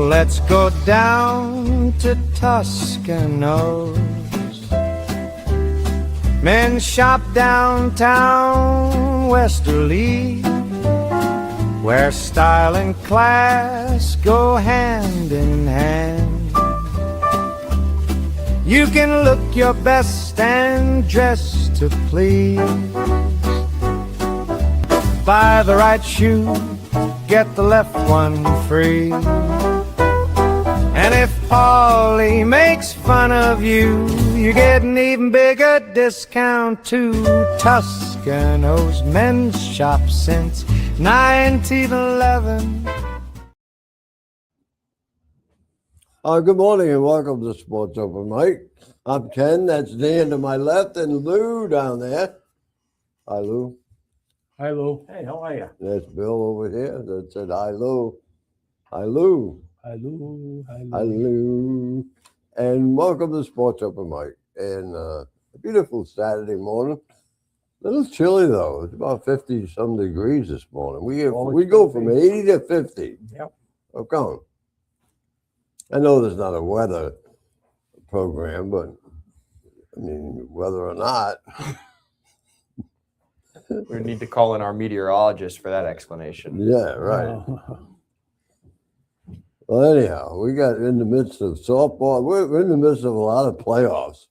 let's go down to Toscanos. Men shop downtown Westerly, where style and class go hand in hand. You can look your best and dress to please. Buy the right shoe, get the left one free. And if Paulie makes fun of you, you get an even bigger discount too. Toscano's men's shop since 1911. Good morning and welcome to Sports Open Mic. I'm Ken, that's Dan to my left, and Lou down there. Hi, Lou. Hi, Lou. Hey, how are you? There's Bill over here that said hi, Lou. Hi, Lou. Hi, Lou. Hi, Lou. Hi, Lou. And welcome to Sports Open Mic. And a beautiful Saturday morning. A little chilly, though. It's about 50-some degrees this morning. We go from 80 to 50. Yep. Oh, come on. I know there's not a weather program, but, I mean, whether or not. We need to call in our meteorologist for that explanation. Yeah, right. Well, anyhow, we got in the midst of softball. We're in the midst of a lot of playoffs.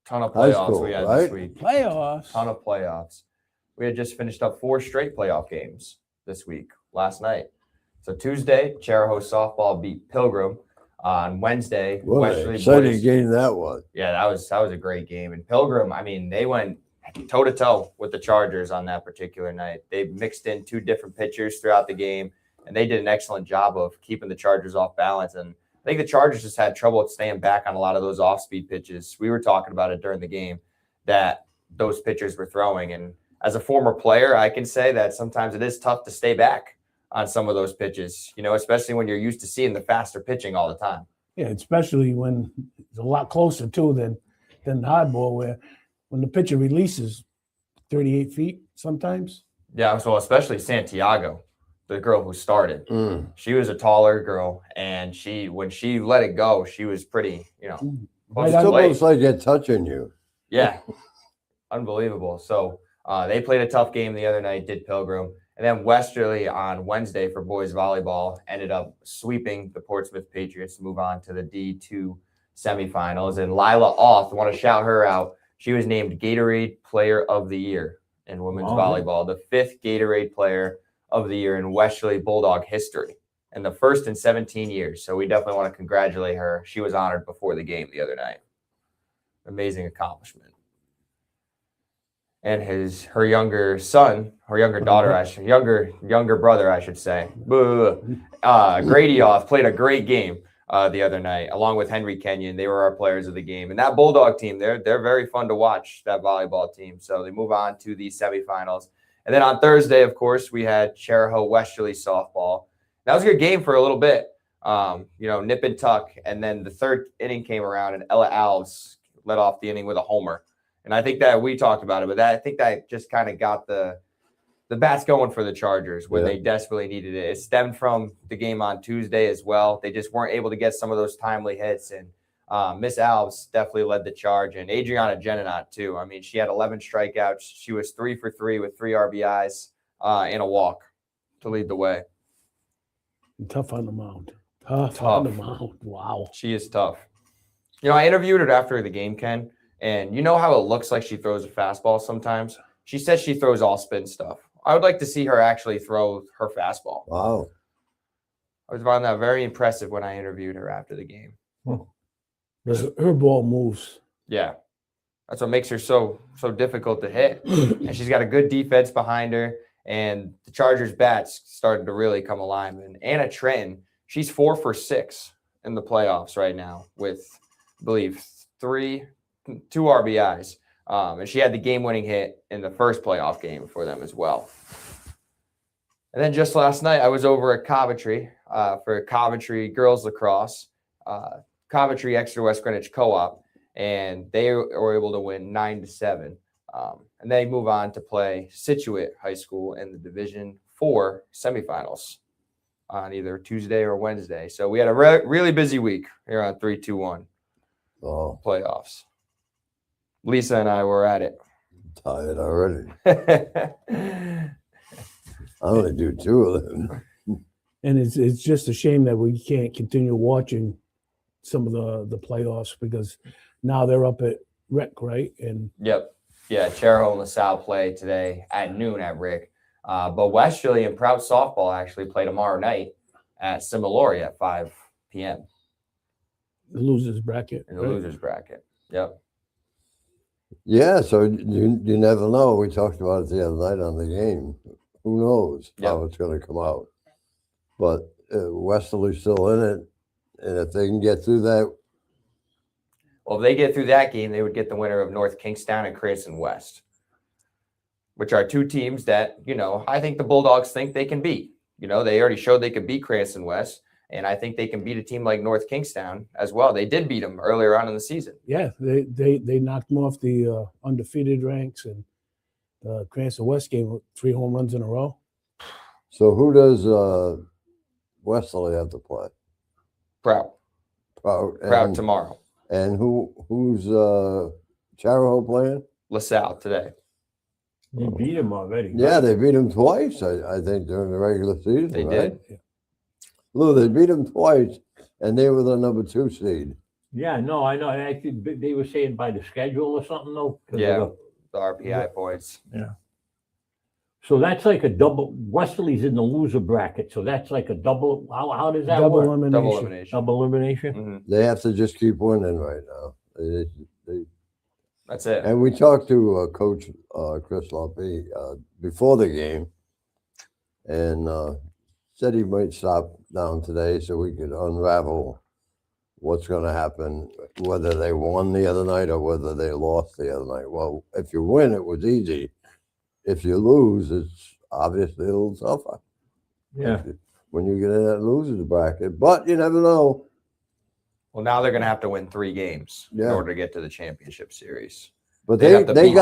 Ton of High playoffs school, we had right? this week. Playoffs. Ton of playoffs. We had just finished up 4 straight playoff games this week, last night. So Tuesday, Charahoe softball beat Pilgrim. On Wednesday, What an exciting game that was. Yeah, that was a great game. And Pilgrim, I mean, they went toe-to-toe with the Chargers on that particular night. They mixed in 2 different pitchers throughout the game, and they did an excellent job of keeping the Chargers off balance. And I think the Chargers just had trouble staying back on a lot of those off-speed pitches. We were talking about it during the game that those pitchers were throwing. And as a former player, I can say that sometimes it is tough to stay back on some of those pitches, you know, especially when you're used to seeing the faster pitching all the time. Yeah, especially when it's a lot closer too than the hardball, where when the pitcher releases 38 feet sometimes. Yeah, so especially Santiago, the girl who started. She was a taller girl, and when she let it go, she was pretty, you know. It's almost like they're touching you. Yeah, unbelievable. So they played a tough game the other night, did Pilgrim. And then Westerly on Wednesday for boys volleyball ended up sweeping the Portsmouth Patriots to move on to the D2 semifinals. And Lila Auth, I want to shout her out. She was named Gatorade Player of the Year in women's volleyball, the 5th Gatorade Player of the Year in Westerly Bulldog history, and the first in 17 years. So we definitely want to congratulate her. She was honored before the game the other night. Amazing accomplishment. And her younger brother, I should say. Grady Auth played a great game the other night, along with Henry Kenyon. They were our players of the game. And that Bulldog team, they're very fun to watch, that volleyball team. So they move on to the semifinals. And then on Thursday, of course, we had Charahoe Westerly softball. That was a good game for a little bit, nip and tuck. And then the 3rd inning came around, and Ella Alves led off the inning with a homer. And I think that we talked about it, but I think that just kind of got the bats going for the Chargers when they desperately needed it. It stemmed from the game on Tuesday as well. They just weren't able to get some of those timely hits. And Miss Alves definitely led the charge. And Adriana Geninot, too. I mean, she had 11 strikeouts. She was 3 for 3 with 3 RBIs and a walk to lead the way. Tough on the mound. Tough on the mound. Wow. She is tough. You know, I interviewed her after the game, Ken. And you know how it looks like she throws a fastball sometimes? She says she throws all spin stuff. I would like to see her actually throw her fastball. Wow. I was finding that very impressive when I interviewed her after the game. Her ball moves. Yeah. That's what makes her so difficult to hit. And she's got a good defense behind her. And the Chargers bats started to really come alive. And Anna Trenton, she's 4 for 6 in the playoffs right now with, I believe, 2 RBIs. And she had the game-winning hit in the first playoff game for them as well. And then just last night, I was over at Coventry for Coventry girls lacrosse, Coventry Exeter West Greenwich Co-op, and they were able to win 9-7. And they move on to play Scituate High School in the Division 4 semifinals. on either Tuesday or Wednesday. So we had a really busy week here on 3-2-1 Oh, playoffs. Lisa and I were at it. tired already. Yeah, I only do 2 of them. And it's just a shame that we can't continue watching some of the playoffs because now they're up at Rec, right? And yep. Yeah, Chariho and LaSalle play today at noon at Rick. But Westerly and Prout softball actually play tomorrow night at Similori at 5 p.m. the losers bracket. in the right? losers bracket. Yep. Yeah, so you never know. We talked about it the other night on the game. Who knows how it's going to come out? But Westerly's still in it, and if they can get through that, Well, if they get through that game, they would get the winner of North Kingstown and Cranston West, which are 2 teams that, I think the Bulldogs think they can beat. They already showed they could beat Cranston West, and I think they can beat a team like North Kingstown as well. They did beat them earlier on in the season. Yeah, they knocked them off the undefeated ranks, and the Cranston West game with 3 home runs in a row. so who does Westerly have to play? Prout Prout tomorrow. and who's Chariho playing? LaSalle today. You beat him already. Yeah, they beat him twice, I think, during the regular season. They right? did. Lou, they beat him twice, and they were the number 2 seed. Yeah, no, I know. Actually, they were saying by the schedule or something, though. 'cause of Yeah. the- The RPI points. So that's like a double. Westerly's in the loser bracket, so that's like a double. How does that Double work? elimination. Double elimination. Double elimination. Mhm. They have to just keep winning right now. That's it. And we talked to Coach Chris Lumpy before the game, and said he might stop down today so we could unravel what's going to happen, whether they won the other night or whether they lost the other night. Well, if you win, it was easy. If you lose, it's obviously a little tougher Yeah. when you get in that losers bracket. But you never know. Well, now they're going to have to win 3 games in Yeah. order to get to the championship series. But They'd have to they beat-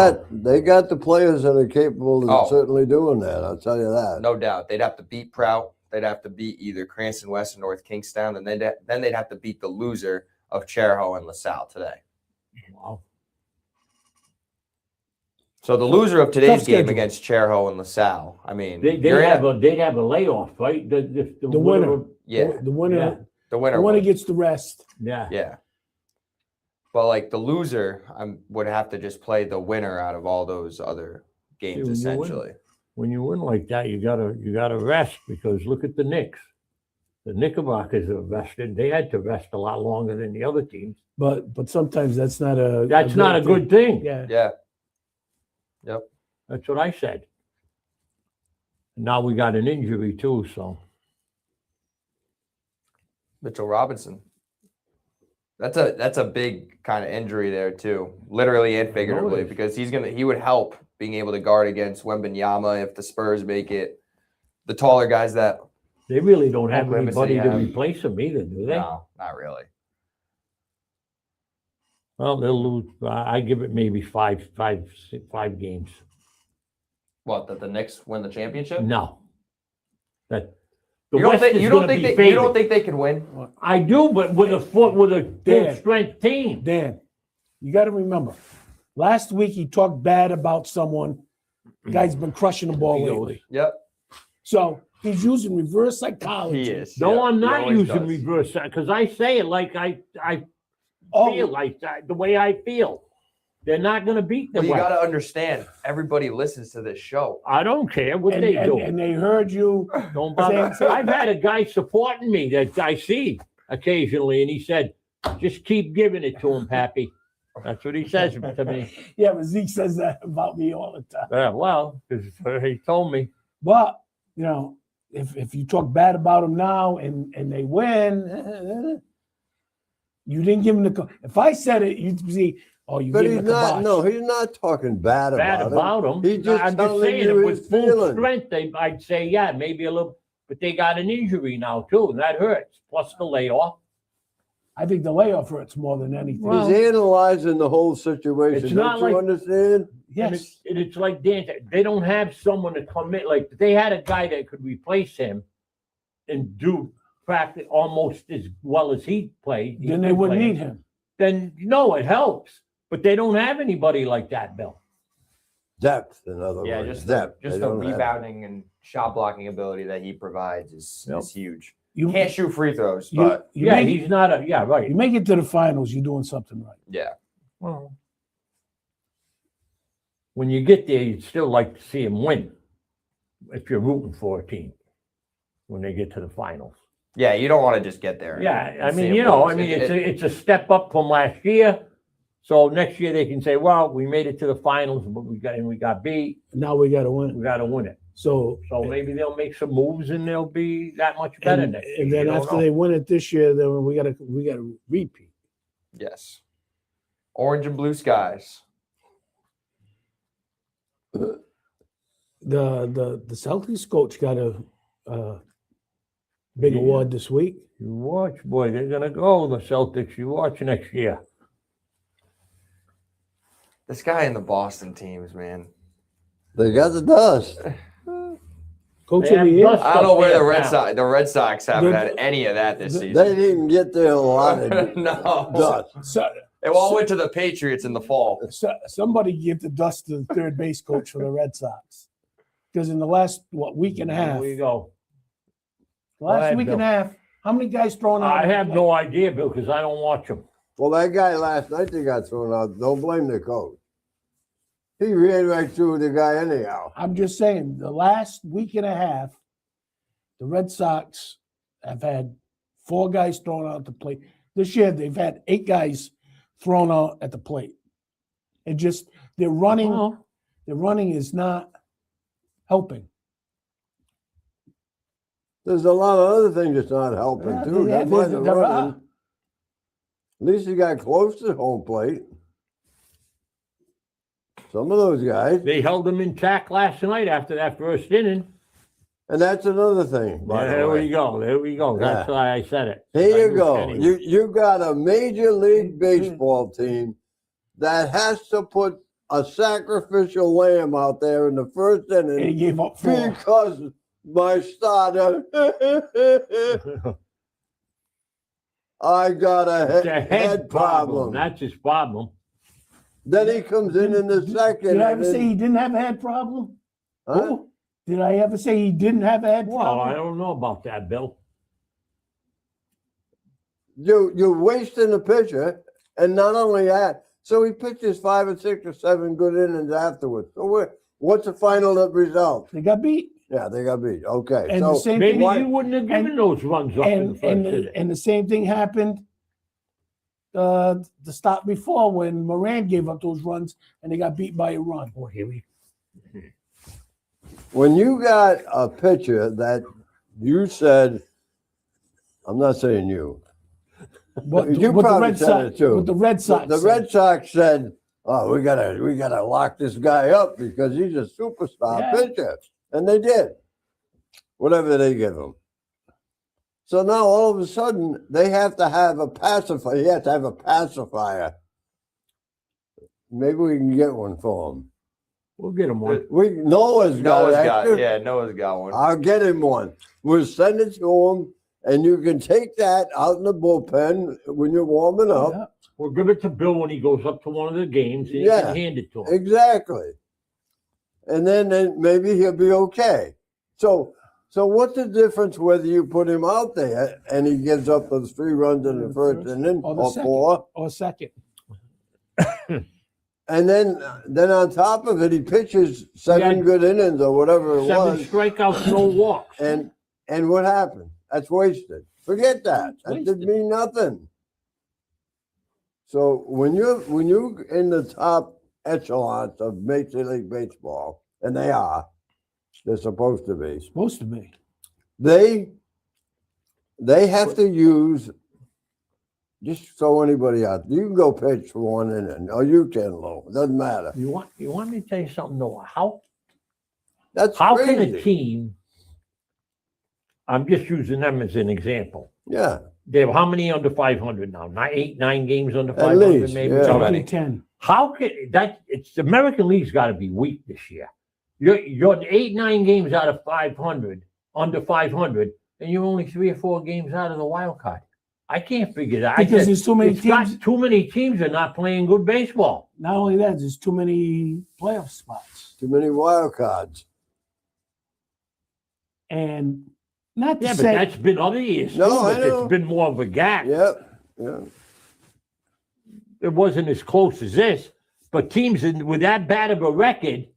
got the players that are capable of Oh. certainly doing that. I'll tell you that. No doubt. They'd have to beat Prout. They'd have to beat either Cranston West or North Kingstown. And then they'd have to beat the loser of Chariho and LaSalle today. Wow. So the loser of today's Tough game schedule. against Chariho and LaSalle, I mean, They'd you're in have a- a layoff, right? The winner. yeah, The winner. Yeah. the winner. The winner would. gets the rest. Yeah. Yeah. But like the loser, would have to just play the winner out of all those other games, Yeah, when you win. essentially. When you win like that, you gotta rest because look at the Knicks. The Knickerbockers are rested. They had to rest a lot longer than the other teams. But sometimes that's not a. That's not a good thing. Yeah. Yeah. Yep. That's what I said. Now we got an injury too, so Mitchell Robinson. That's a big kind of injury there too, literally and figuratively, is. because he would help being able to guard against Wembanyama if the Spurs make it. The taller guys that they really don't have Wemby anybody City to have- replace him either, do they? no, not really. Well, they'll lose. I give it maybe five games. What, that the Knicks win the championship? No, that the You don't West think is you don't gonna think be they, you don't favored. think they could win? I do, but with a full Dan. strength team. Dan, you got to remember, last week he talked bad about someone. The guy's been crushing the ball lately. Yep, So he's using reverse psychology. he is. No, Yeah, I'm he not always using does. reverse because I say it like I Oh, feel like the way I feel. They're not going to beat the But you West. got to understand, everybody listens to this show. I don't care what and, they do. and they heard you. Don't bother. Same. I've had a guy supporting me that I see occasionally, and he said, "Just keep giving it to him, Pappy." That's what he says to me. Yeah, but Zeke says that about me all the time. Well, because he told me. But if you talk bad about him now and they win, you didn't give him the. If I said it, you'd see. Oh, you But gave he's him the not. kibosh. No, he's not talking bad Bad about about him. He's just I'm just telling saying, you if his with full feelings. strength, I'd say, yeah, maybe a little. But they got an injury now too, and that hurts. Plus the layoff. I think the layoff hurts more than anything. Well, He's analyzing the whole situation. It's not Don't you like- understand? Yes. And it's like Dan said, they don't have someone to come in. Like they had a guy that could replace him, and do practice almost as well as he played, Then they wouldn't need him. Then no, it helps. But they don't have anybody like that, Bill. Depth, in other Yeah, words. just depth. the They don't have it. rebounding and shot blocking ability that he provides is huge. You Can't shoot free throws, you, but you Yeah, make he's not a right. you make it to the finals, you're doing something right. yeah. Well, when you get there, you'd still like to see him win if you're rooting for a team when they get to the finals. Yeah, you don't want to just get there. Yeah, I and see mean, him you know, lose. I mean, It- it's a step up from last year. So next year they can say, well, we made it to the finals, but we got beat. Now we got to win. We got to win it. So So maybe they'll make some moves and they'll be that much better and, next year. and then You don't after know. they win it this year, then we got to repeat. yes. Orange and blue skies. The Celtics coach got a big Yeah. award this week. You watch, boy, they're gonna go the Celtics. You watch next year. This guy in the Boston teams, man. They got the dust. Coach They of the have year. dust. I don't know where the Yeah. Red Sox haven't The- had any of that this season. They didn't even get their allotted No. dust. So, It all went to the Patriots in the fall. somebody give the dust to the third base coach for the Red Sox, because in the last week and a half, Here we go. last ahead, week and a Bill. half, how many guys thrown out? I have no idea, Bill, because I don't watch them. Well, that guy last night that got thrown out, don't blame the coach. He ran right through the guy anyhow. I'm just saying, the last week and a half, the Red Sox have had 4 guys thrown out the plate. This year, they've had 8 guys thrown out at the plate. It just their running is not helping. There's a lot of other things that's not helping Yeah, too. yeah, That's why they're there are. running. At least he got close to home plate. Some of those guys, They held them intact last night after that first inning. and that's another thing. By the There way. we go. There we go. That's Yeah. why I said it. I Here you knew go. Kenny You got a major league baseball team that has to put a sacrificial lamb out there in the first And he inning gave up 4. because my starter. I got It's a a head problem. That's his problem. Then he comes in the second. Did I and ever say then- he didn't have a head problem? Huh? Who? Did I ever say he didn't have a head Well, problem? I don't know about that, Bill. You're wasting the pitcher, and not only that, so he pitches 5 or 6 or 7 good innings afterwards. So what's the final result? They got beat. Yeah, they got beat. Okay, And so the same Maybe thing. he wouldn't have given those runs up in the first inning. And the same thing happened the stop before when Moran gave up those runs and they got beat by a run. Oh, here we when you got a pitcher that you said, I'm not saying you, But You what the probably Red said Sox, it too. what the Red Sox, the said. Red Sox said, "Oh, we gotta lock this guy up because he's a superstar Yeah. pitcher," and they did. Whatever they give him. So now all of a sudden they have to have a pacifier. You have to have a pacifier. Maybe we can get one for him. We'll get him one. Noah's got extra. Noah's got one. I'll get him one. We'll send it to him, and you can take that out in the bullpen when you're warming up. Yeah. We'll give it to Bill when he goes up to one of the games and he Yeah. can hand it to him. Exactly. And then maybe he'll be okay. So what's the difference whether you put him out there and he gives up those 3 runs in the first inning Or the or second. 4, Or second. and then on top of it he pitches 7 Yeah. good innings or whatever it 7 was, strikeouts, no walks. and what happened? That's wasted. Forget that. It's That wasted. didn't mean nothing. So when you're in the top echelons of Major League Baseball, and they're supposed to be, Supposed to be. they have to use, just so anybody out, you can go pitch for 1 inning, or you can, Lou, it doesn't matter. You want me to tell you something, Noah? How That's can crazy. a team? I'm just using them as an example. Yeah, They have how many under 500 now? 9 games under At 500, least, maybe. yeah. So Probably many. 10. How can that? It's the American League's got to be weak this year. You're 8, 9 games out of 500, under 500. and you're only 3 or 4 games out of the wild card. I can't figure that. Because there's too many It's got teams. too many teams are not playing good baseball. Not only that, there's too many playoff spots. Too many wild cards. And not to Yeah, but say that's been other years. No, too, I but know. It's been more of a gap. Yep. Yeah. It wasn't as close as this, but teams with that bad of a record,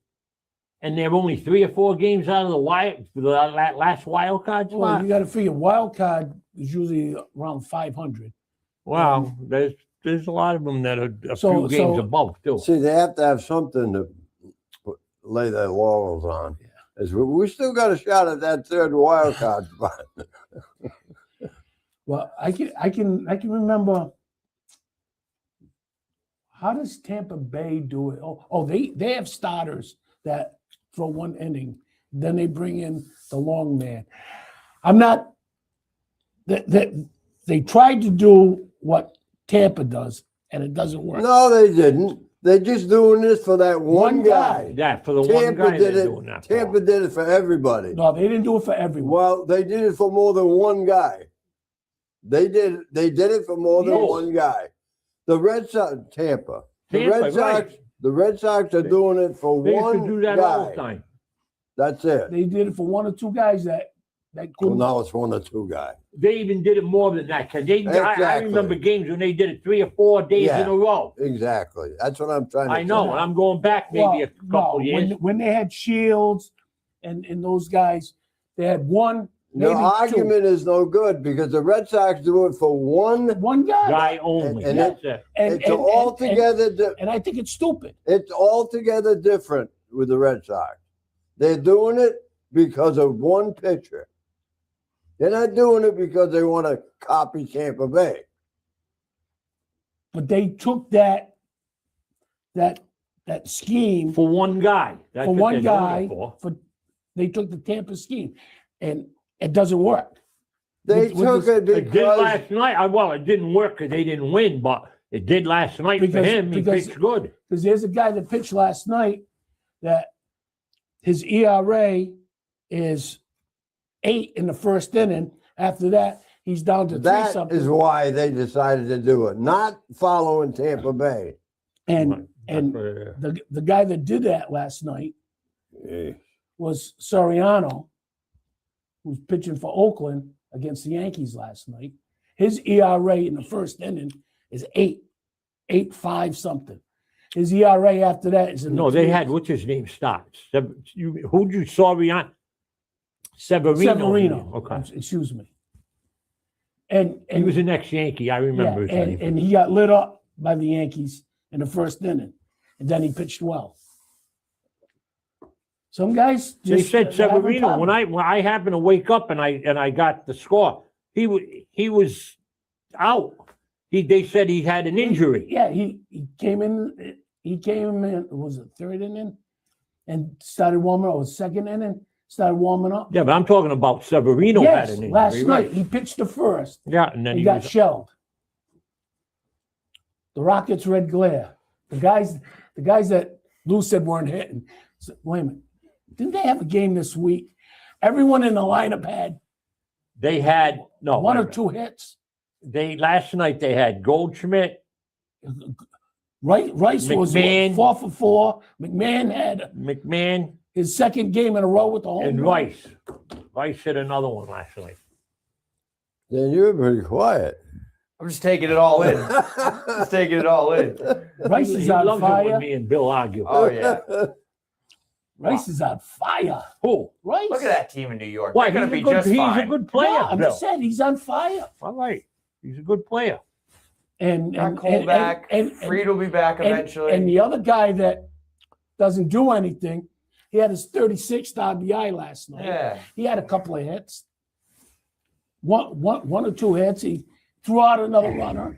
and they're only 3 or 4 games out of the last wild card well, spot. you got to figure wild card is usually around 500. Wow, there's a lot of them that are a So- few games so- above too. See, they have to have something to lay their laurels on. As we still got a shot at that third wild card spot. Well, I can remember. How does Tampa Bay do it? Oh, they have starters that throw 1 inning, then they bring in the long man. I'm not. They tried to do what Tampa does, and it doesn't work. No, they didn't. They're just doing this for that one One guy. guy. Yeah, for the one Tampa guy did they're it. doing that. Tampa for. did it for everybody. No, they didn't do it for everyone. Well, they did it for more than one guy. They did it for more than Yes. one guy. The Red Sox, Tampa. The Tampa, Red Sox, right. the Red Sox are doing it for They used one to do that all the guy. time. That's it. They did it for 1 or 2 guys that Well, couldn't. now it's 1 or 2 guys. They even did it more than that. Cause I Exactly. remember games when they did it 3 or 4 days Yeah. in a row. Exactly. That's what I'm trying to I know, say. and I'm going back maybe a couple years. When they had Shields and those guys, they had one, Your maybe argument is no good because the Red Sox do it for one guy. Guy only. And That's it. it's altogether and I think it's stupid. it's altogether different with the Red Sox. They're doing it because of one pitcher. They're not doing it because they want to copy Tampa Bay. But they took that scheme For one guy. That's for what one they're doing guy. it for. They took the Tampa scheme, and it doesn't work. They With took this- it It did because last night. Well, it didn't work because they didn't win, but it did last night for Because- him. He because- pitched good. Because there's a guy that pitched last night that his ERA is 8 in the first inning. After that, he's down to 3 that something. is why they decided to do it, not following Tampa Bay. and Right. and That's what it is. the guy that did that last night was Soriano, who's pitching for Oakland against the Yankees last night. His ERA in the first inning is 8.5 something. His ERA after that is in the No, they threes. had, what's his name, starts. Who'd you saw on? Severino. Severino. Okay. Excuse me. And He was an ex-Yankee. I remember his name. and he got lit up by the Yankees in the first inning, and then he pitched well. Some guys They just said have a Severino. problem. When I happened to wake up and I got the score, he was out. They said he had an injury. Yeah, he came in. He came in. Was it third inning, and started warming up. Or second inning, started warming up. Yeah, but I'm talking about Severino Yes, had an injury. last right? night he pitched the first. Yeah, and then He he got was, shelled. The Rockets red glare. The guys that Lou said weren't hitting. Said, wait a minute, didn't they have a game this week? Everyone in the lineup had they had no one wait or a minute. two hits. Last night they had Goldschmidt, Rice was McMahon. 4 for 4. McMahon had McMahon, his second game in a row with the home and run. Rice. Rice hit another one last night. Then you were pretty quiet. I'm just taking it all in. Just taking it all in. Rice He is on loves it when fire. me and Bill argue. Oh yeah. Rice is on fire. Who? Rice. Look at that team in New York. Why? They're gonna He's be a good, just he's fine. a good player, Yeah, I'm Bill. just saying he's on fire. All right. He's a good player. And Got and Cole and, back. and, Freed will be back and, eventually. and the other guy that doesn't do anything, he had his 36th RBI last night. yeah. He had a couple of hits. One or two hits. He threw out another runner.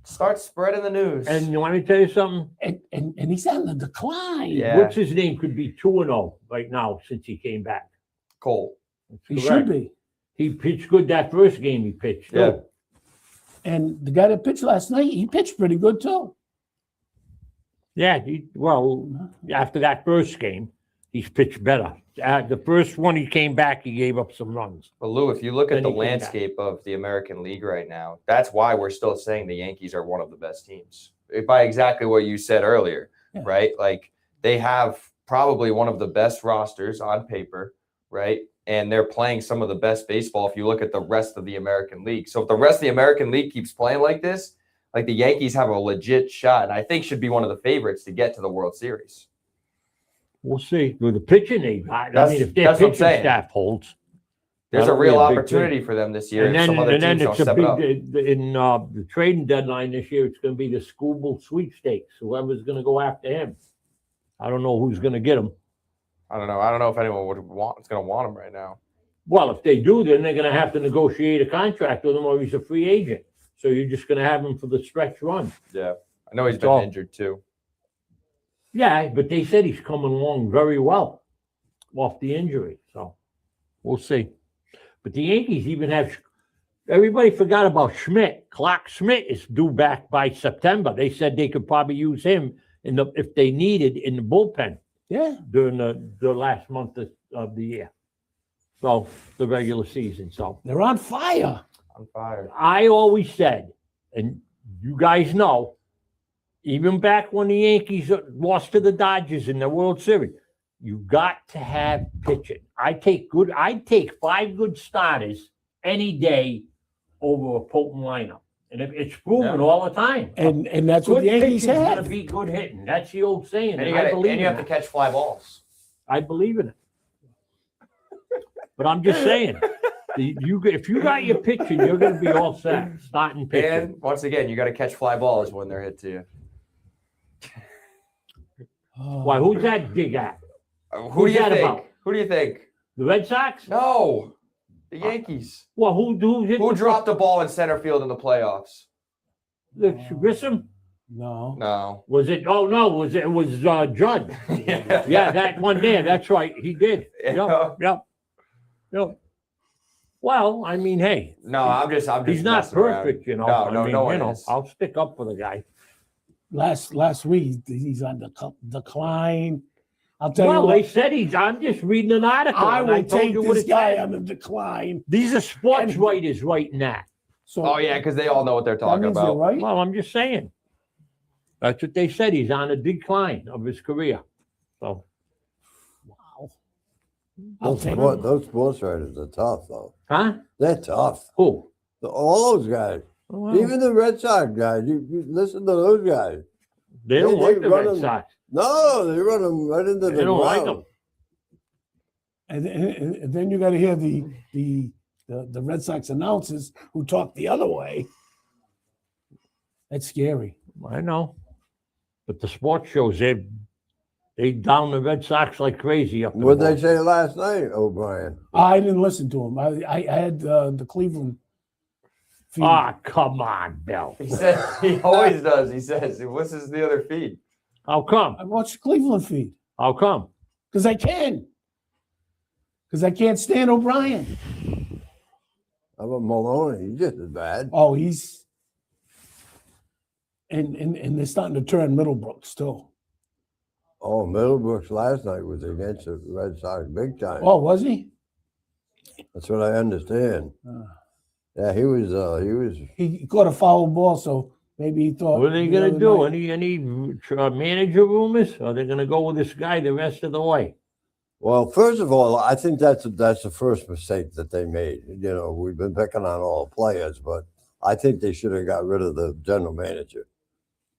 Start spreading the news. And you want me to tell you something? And he's on the decline. Yeah. What's his name? Could be 2-0 right now since he came back. Cole. That's He correct. should be. He pitched good that first game he pitched. Yeah. too. And the guy that pitched last night, he pitched pretty good too. Yeah. Well, after that first game, he's pitched better. The first one he came back, he gave up some runs. But Lou, if you look at Then the he came back. landscape of the American League right now, that's why we're still saying the Yankees are one of the best teams. By exactly what you said earlier, Yeah. right? Like they have probably one of the best rosters on paper, right? And they're playing some of the best baseball if you look at the rest of the American League. So if the rest of the American League keeps playing like this, like the Yankees have a legit shot, and I think should be one of the favorites to get to the World Series. We'll see. With the pitching, I That's- mean, if their that's what I'm pitching saying. staff holds, There's a that'll be real a big opportunity for them this year and if some other then teams don't it's a step it up. big in the trading deadline this year. It's going to be the Skubal sweepstakes. Whoever's going to go after him, I don't know who's going to get him. I don't know. I don't know if anyone would want. It's going to want him right now. Well, if they do, then they're going to have to negotiate a contract with him, or he's a free agent. So you're just going to have him for the stretch run. Yeah, I know he's That's been all. injured too. Yeah, but they said he's coming along very well off the injury. So we'll see. But the Yankees even have everybody forgot about Schmidt. Clark Schmidt is due back by September. They said they could probably use him if they needed in the bullpen Yeah. during the last month of the year. So the regular season. So They're on fire. On fire. I always said, and you guys know, even back when the Yankees lost to the Dodgers in the World Series, you got to have pitching. I'd take 5 good starters any day over a potent lineup. And it's proven Yeah. all the time. And that's what Good the Yankees pitching's gonna have. be good hitting. That's the old saying. And And you, I gotta, believe and you in have to it. catch fly balls. I believe in it. But I'm just saying, if you got your pitching, you're going to be all set. Starting pitching. And once again, you got to catch fly balls when they're hit to you. Why? Who's that dig at? Who Who's do you that think? about? Who do you think? The Red Sox? No, the Yankees. Well, who hit Who the- dropped the ball in center field in the playoffs? the Grissom? No. No. Was it? Oh no, it was Judd? Yeah, that one there. That's right. He did. Yeah. Yep. Well, I mean, hey, No, I'm just. he's not messing around. perfect, you know. No, I no, mean, no one you know, is. I'll stick up for the guy. Last week he's on the decline. I'll tell Well, you they what. said I'm just reading an article. I and will told take you what this it guy said. on the decline. These are sports And- writers writing that. So Oh yeah, because they all know what they're that talking means they're about. right. Well, I'm just saying. That's what they said. He's on a decline of his career. So, Wow. I'll take Those sports writers are tough, though. huh? They're tough. Who? All those guys. Well, Even the Red Sox guys. You listen to those guys. they don't they like the run Red him- Sox. No, they run them right into the They don't like ground. them. And then you got to hear the Red Sox announcers who talk the other way. That's scary. I know. But the sports shows, they down the Red Sox like crazy up there. What they say last night, O'Brien? I didn't listen to him. I had the Cleveland feed. Ah, come on, Bill. He said he always does. He says, "What's the other feed?" How come? I watched the Cleveland feed How come? because I can. Because I can't stand O'Brien. How about Maloney? He's just as bad. Oh, he's and they're starting to turn Middlebrooks too. Oh, Middlebrooks last night was against the Red Sox big time. Oh, was he? That's what I understand. Uh, Yeah, he was. he caught a foul ball, so maybe he thought. What are they the going other to do? night- Any manager rumors? Or are they going to go with this guy the rest of the way? Well, first of all, I think that's the first mistake that they made. You know, we've been picking on all the players, but I think they should have got rid of the general manager.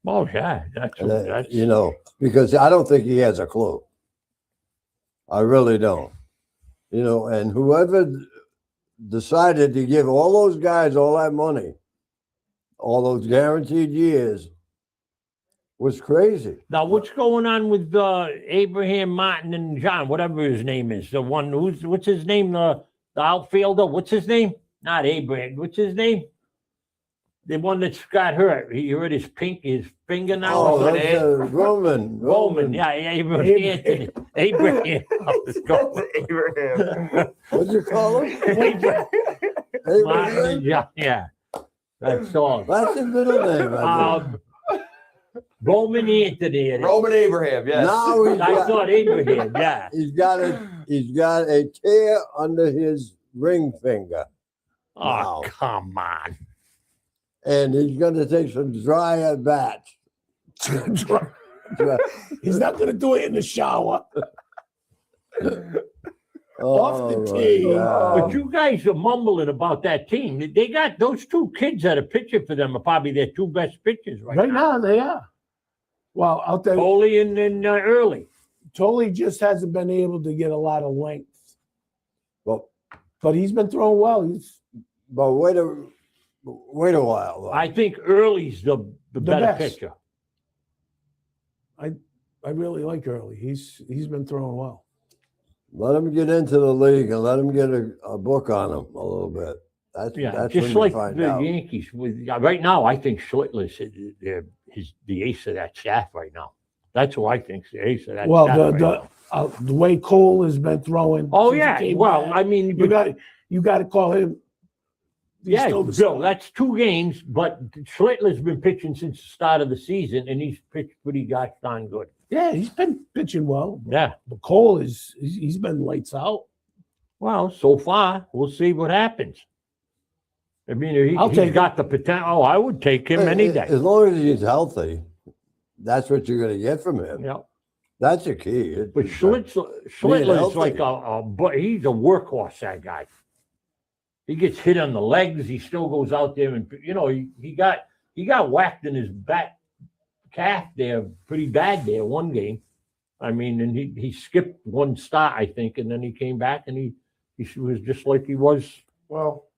Oh, yeah. That's You know, because I don't think he has a clue. I really don't. You know, and whoever decided to give all those guys all that money, all those guaranteed years, was crazy. Now, what's going on with Abraham Martin and John, whatever his name is? The one what's his name? The outfielder? What's his name? Not Abraham. What's his name? The one that's got hurt. He hurt his finger now. Oh, or something. that's Roman. Roman. Yeah, Abraham. Anthony. Abraham. Abraham. What'd you call him? Martin Abraham? and John. Yeah. That's all. That's his middle name. I think. Roman Anthony. it is. Roman Abraham. Yes. Now I thought Abraham. Yeah. he's got he's got a tear under his ring finger, Oh, Wow. come on. and he's going to take some dry at bats. He's not going to do it in the shower. Oh, the my tee. God. But you guys are mumbling about that team. They got those two kids that are pitching for them are probably their two best pitchers right, Right now. now, they are. Well, I'll tell you, Foley and Early. Toley just hasn't been able to get a lot of length, But, but he's been throwing well. but wait a while. Though. I think Early's the better best. pitcher. I really like Early. He's been throwing well. Let him get into the league and let him get a book on him a little bit. That's Just when you like find the out. Yankees. Right now, I think Schlittler's the ace of that staff right now. That's who I think's the ace of that Well, staff right now. the way Cole has been throwing. Oh since he yeah, came well, back, I mean, you got to call him. he's yeah, still the Bill, star. that's 2 games, but Schlittler's been pitching since the start of the season, and he's pitched pretty gosh darn good. Yeah, he's been pitching well. Yeah. But Cole he's been lights out. Well, so far, we'll see what happens. I mean, I'll he's take got the potential. Oh, I would take him any day. As long as he's healthy, that's what you're going to get from him. Yeah. That's a key. But Schlittler's healthy. like but he's a workhorse, that guy. He gets hit on the legs. He still goes out there and, he got whacked in his back calf there pretty bad there one game. I mean, and he skipped one start, I think, and then he came back and he was just like he was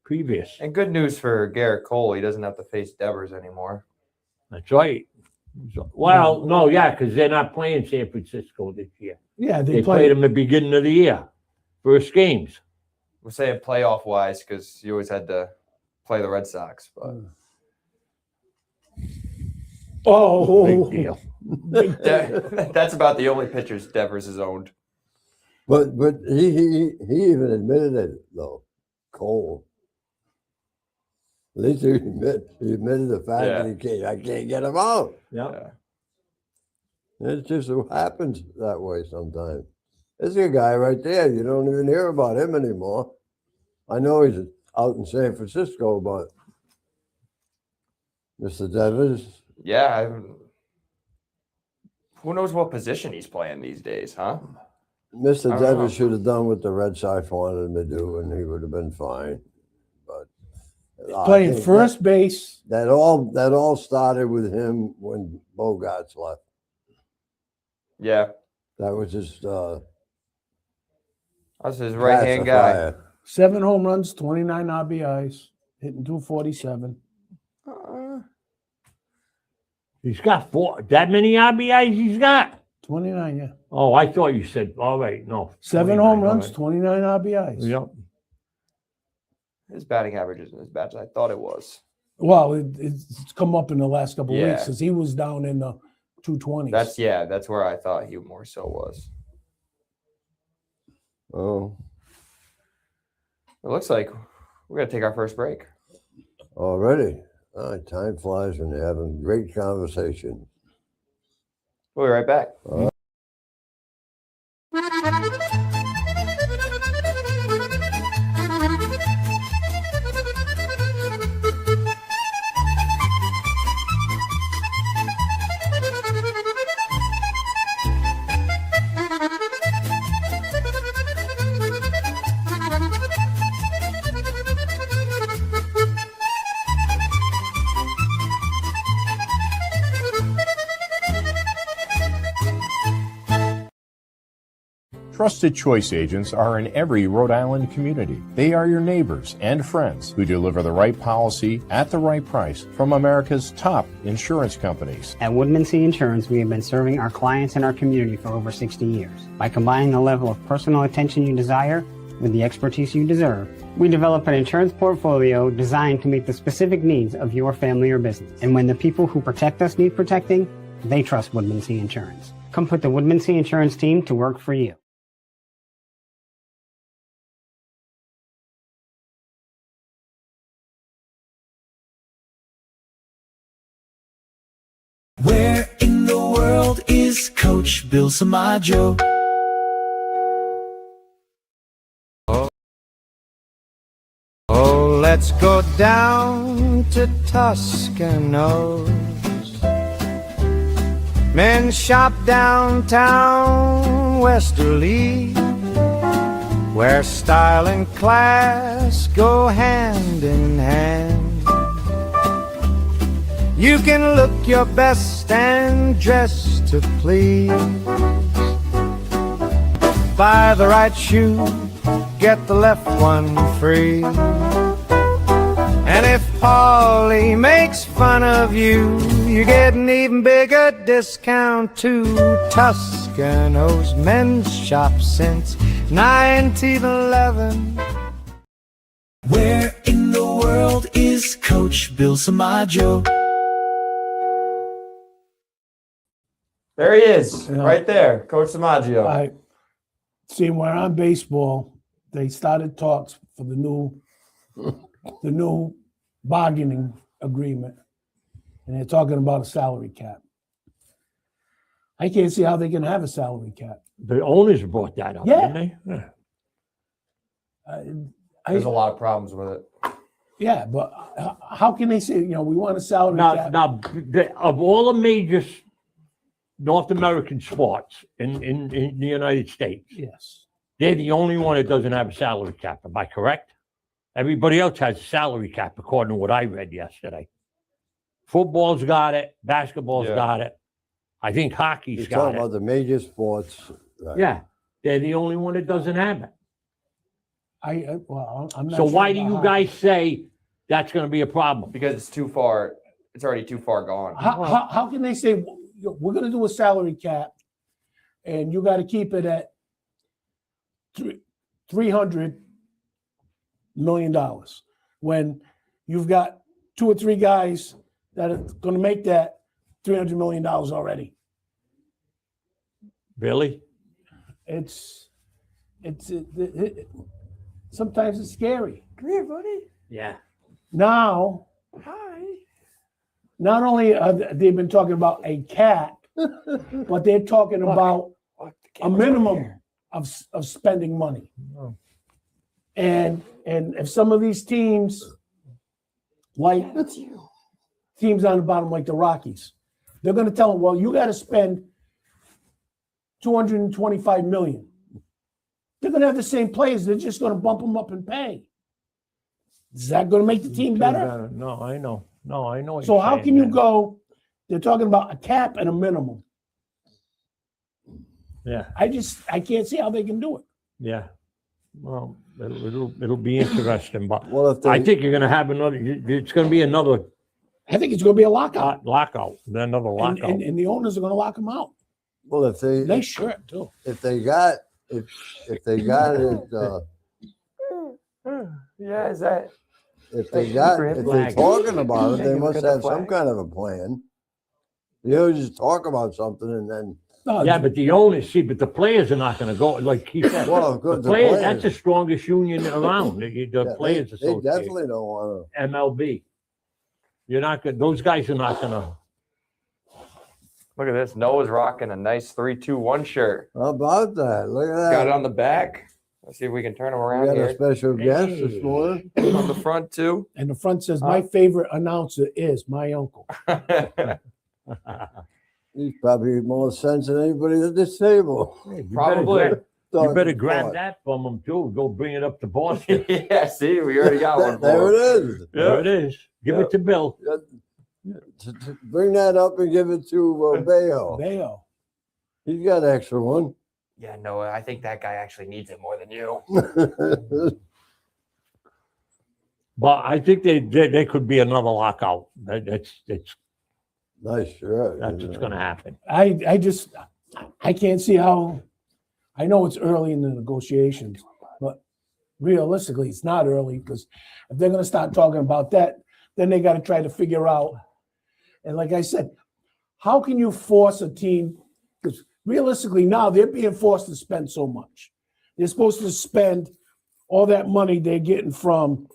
previous. And good news for Garrett Cole, he doesn't have to face Devers anymore. That's right. Well, no, yeah, because they're not playing San Francisco this year. Yeah, They played them at the beginning of the year, first games. We're saying playoff wise because you always had to play the Red Sox, but Oh, Big deal. that's about the only pitchers Devers has owned. But he even admitted it though, Cole. At least he admitted the fact that I can't get him out. Yeah. It just happens that way sometimes. There's a guy right there. You don't even hear about him anymore. I know he's out in San Francisco, but Mr. Devers, Yeah. Who knows what position he's playing these days, huh? Mr. I don't Devers know. should have done what the Red Sox wanted him to do, and he would have been fine. But I playing think first base. that all started with him when Bogarts left. Yeah. That was just That's his right hand guy. pacifier. 7 home runs, 29 RBIs, hitting 247. He's got that many RBIs he's got. 29, yeah. Oh, I thought you said, all right, no. 7 29, home all runs, right. 29 RBIs. Yep. His batting average isn't as bad as I thought it was. Well, it's come up in the last couple of Yeah. weeks because he was down in the 220s. That's where I thought he more so was. Oh, It looks like we're gonna take our first break. already. Time flies when you're having great conversation. We'll be right back. Trusted Choice agents are in every Rhode Island community. They are your neighbors and friends who deliver the right policy at the right price from America's top insurance companies. At Woodman C Insurance, we have been serving our clients and our community for over 60 years. By combining the level of personal attention you desire with the expertise you deserve, we develop an insurance portfolio designed to meet the specific needs of your family or business. And when the people who protect us need protecting, they trust Woodman C Insurance. Come put the Woodman C Insurance team to work for you. Where in the world is Coach Bill Samajo? Oh, let's go down to Toscanos. Men shop downtown Westerly, where style and class go hand in hand. You can look your best and dress to please. Buy the right shoe, get the left one free. And if Paulie makes fun of you, you get an even bigger discount too. Toscano's men's shop since 1911. Where in the world is Coach Bill Samaggio? There he is, Yeah. right there, Coach Samaggio. I see where on baseball, they started talks for the new bargaining agreement, and they're talking about a salary cap. I can't see how they can have a salary cap. The owners brought that up, Yeah. didn't they? Yeah. There's a lot of problems with it. Yeah, but how can they say, we want a salary Now, cap? of all the major North American sports in the United States, Yes. they're the only one that doesn't have a salary cap. Am I correct? Everybody else has a salary cap, according to what I read yesterday. Football's got it. Basketball's Yeah. got it. I think hockey's You're got talking it. about the major sports. Right. Yeah, they're the only one that doesn't have it. I'm not So sure why do about you hockey. guys say that's going to be a problem? Because it's too far. It's already too far gone. How can they say we're going to do a salary cap, and you got to keep it at $300 million when you've got 2 or 3 guys that are going to make that $300 million already? Really? It's sometimes it's scary. Come here, buddy. Yeah. Now, Hi. not only have they been talking about a cap, but they're talking about a minimum of spending money. Oh. And if some of these teams, like teams on the bottom, like the Rockies, they're going to tell them, well, you got to spend $225 million. They're going to have the same players. They're just going to bump them up in pay. Is that going to make the team better? No, I know. No, I know. what So you're how saying, can you man. go? They're talking about a cap and a minimum. Yeah, I can't see how they can do it. yeah. Well, it'll be interesting, but Well, if they, I think you're going to have another. It's going to be another I think it's going to be a lockout, lockout. Another and, lockout. and the owners are going to lock them out. well, if they They sure too. if they got it, Yeah, is that? if they're flag. talking about it, Yeah, they you must got the have some flag. kind of a plan. You know, just talk about something and then, No, Yeah, but the owners, but the players are not going to go. Like he said, well, the good. players, that's the strongest union around. The Players they Association, definitely don't want MLB. You're not going. Those guys are not going to. Look at this. Noah's rocking a nice 3-2-1 shirt. to. How about that? Look at that. Got it on the back. Let's see if we can turn him We around got a here. special guest Hey. this morning. On the front too. and the front says, "My favorite announcer is my uncle." He's probably more sense than anybody at this table. Probably. You better grab that from them too. Go bring it up to Boston. Yeah, see, we already got one. There for it him. is. There it is. Give it to Bill. Bring that up and give it to Bayo. Bayo. He's got an extra one. Yeah, Noah, I think that guy actually needs it more than you. But I think they could be another lockout. That's Nice shirt. what's going to happen. I can't see how. I know it's early in the negotiations, but realistically, it's not early because if they're going to start talking about that, then they got to try to figure out. And like I said, how can you force a team? Because realistically, now they're being forced to spend so much. They're supposed to spend all that money they're getting from.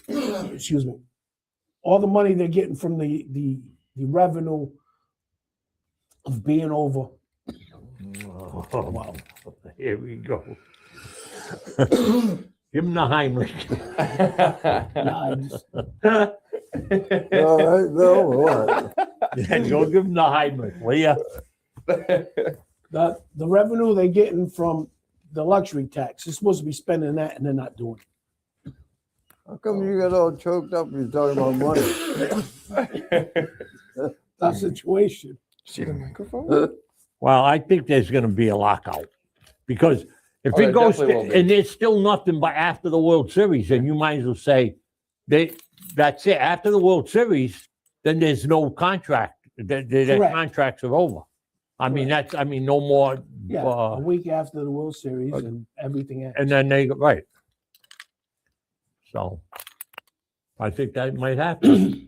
Excuse me. All the money they're getting from the revenue of being over. Oh, wow. Here we go. Give him the Heimlich. Nah, I just- All right, Bill, what? Yeah, go give him the Heimlich, will ya? the revenue they're getting from the luxury tax, they're supposed to be spending that and they're not doing it. How come you got all choked up when you're talking about money? That situation. See the microphone? Well, I think there's gonna be a lockout. Because if Oh, it there goes, definitely will be. and there's still nothing but after the World Series, then you might as well say, that's it. After the World Series, then there's no contract. Their Correct. contracts are over. I mean, no more. Yeah, a week after the World Series and everything else. And then right. So I think that might happen.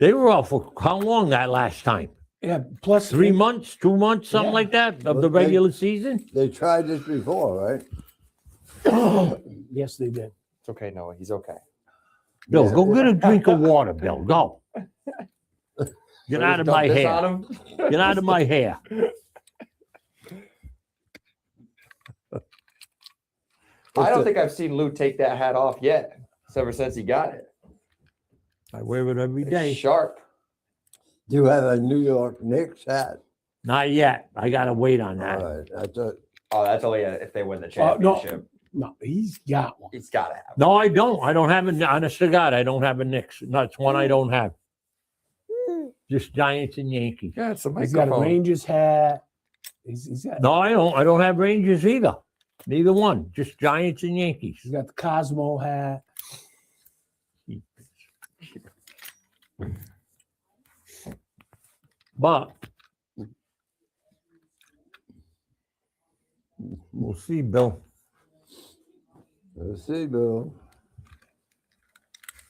They were off for how long that last time? Yeah, plus 3 months, 2 months, something Yeah. like that of the Well, they- regular season? They tried this before, right? Yes, they did. It's okay, Noah. He's okay. Bill, Yeah. go get a drink of water, Bill. Go. Get out of Dump my this hair. on him? Get out of my hair. I don't think I've seen Lou take that hat off yet. Ever since he got it. I wear it every It's day. sharp. Do you have a New York Knicks hat? Not yet. I gotta wait on All that. right, that's a, Oh, that's only if they win the No. championship. No, he's got one. He's got to have. No, I don't. I don't have a honest to God, I don't have a Knicks. That's one I don't have. Just Giants and Yankees. Yeah, it's a He's got a Rangers hat. He's got No, I don't. I don't have Rangers either. Neither one. Just Giants and Yankees. he's got the Cosmo hat. But we'll see, Bill. let's see, Bill.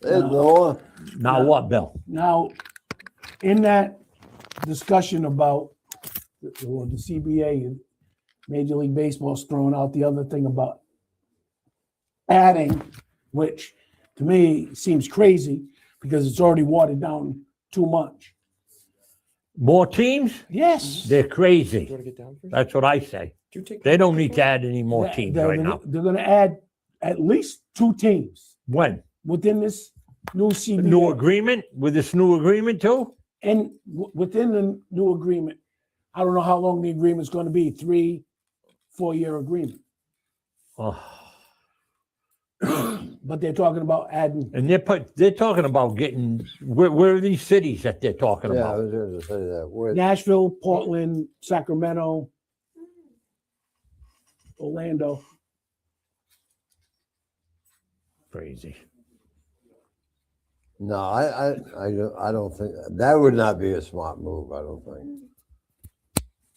There's Noah. Now what, Bill? Now, in that discussion about the CBA and Major League Baseball's throwing out the other thing about adding, which to me seems crazy because it's already watered down too much. More teams? Yes. They're crazy. want to get down first? That's what I say. Do you take They don't need to add any more They're- teams they're right gonna- now. They're going to add at least 2 teams When? within this new The CBA. new agreement? With this new agreement too? And within the new agreement, I don't know how long the agreement's going to be, 3-4 year agreement. Oh. But they're talking about adding, And they're talking about getting, where are these cities that they're talking Yeah, I about? was going to say that. Where- Nashville, Portland, Sacramento, Orlando. Crazy. No, I don't think that would not be a smart move. I don't think.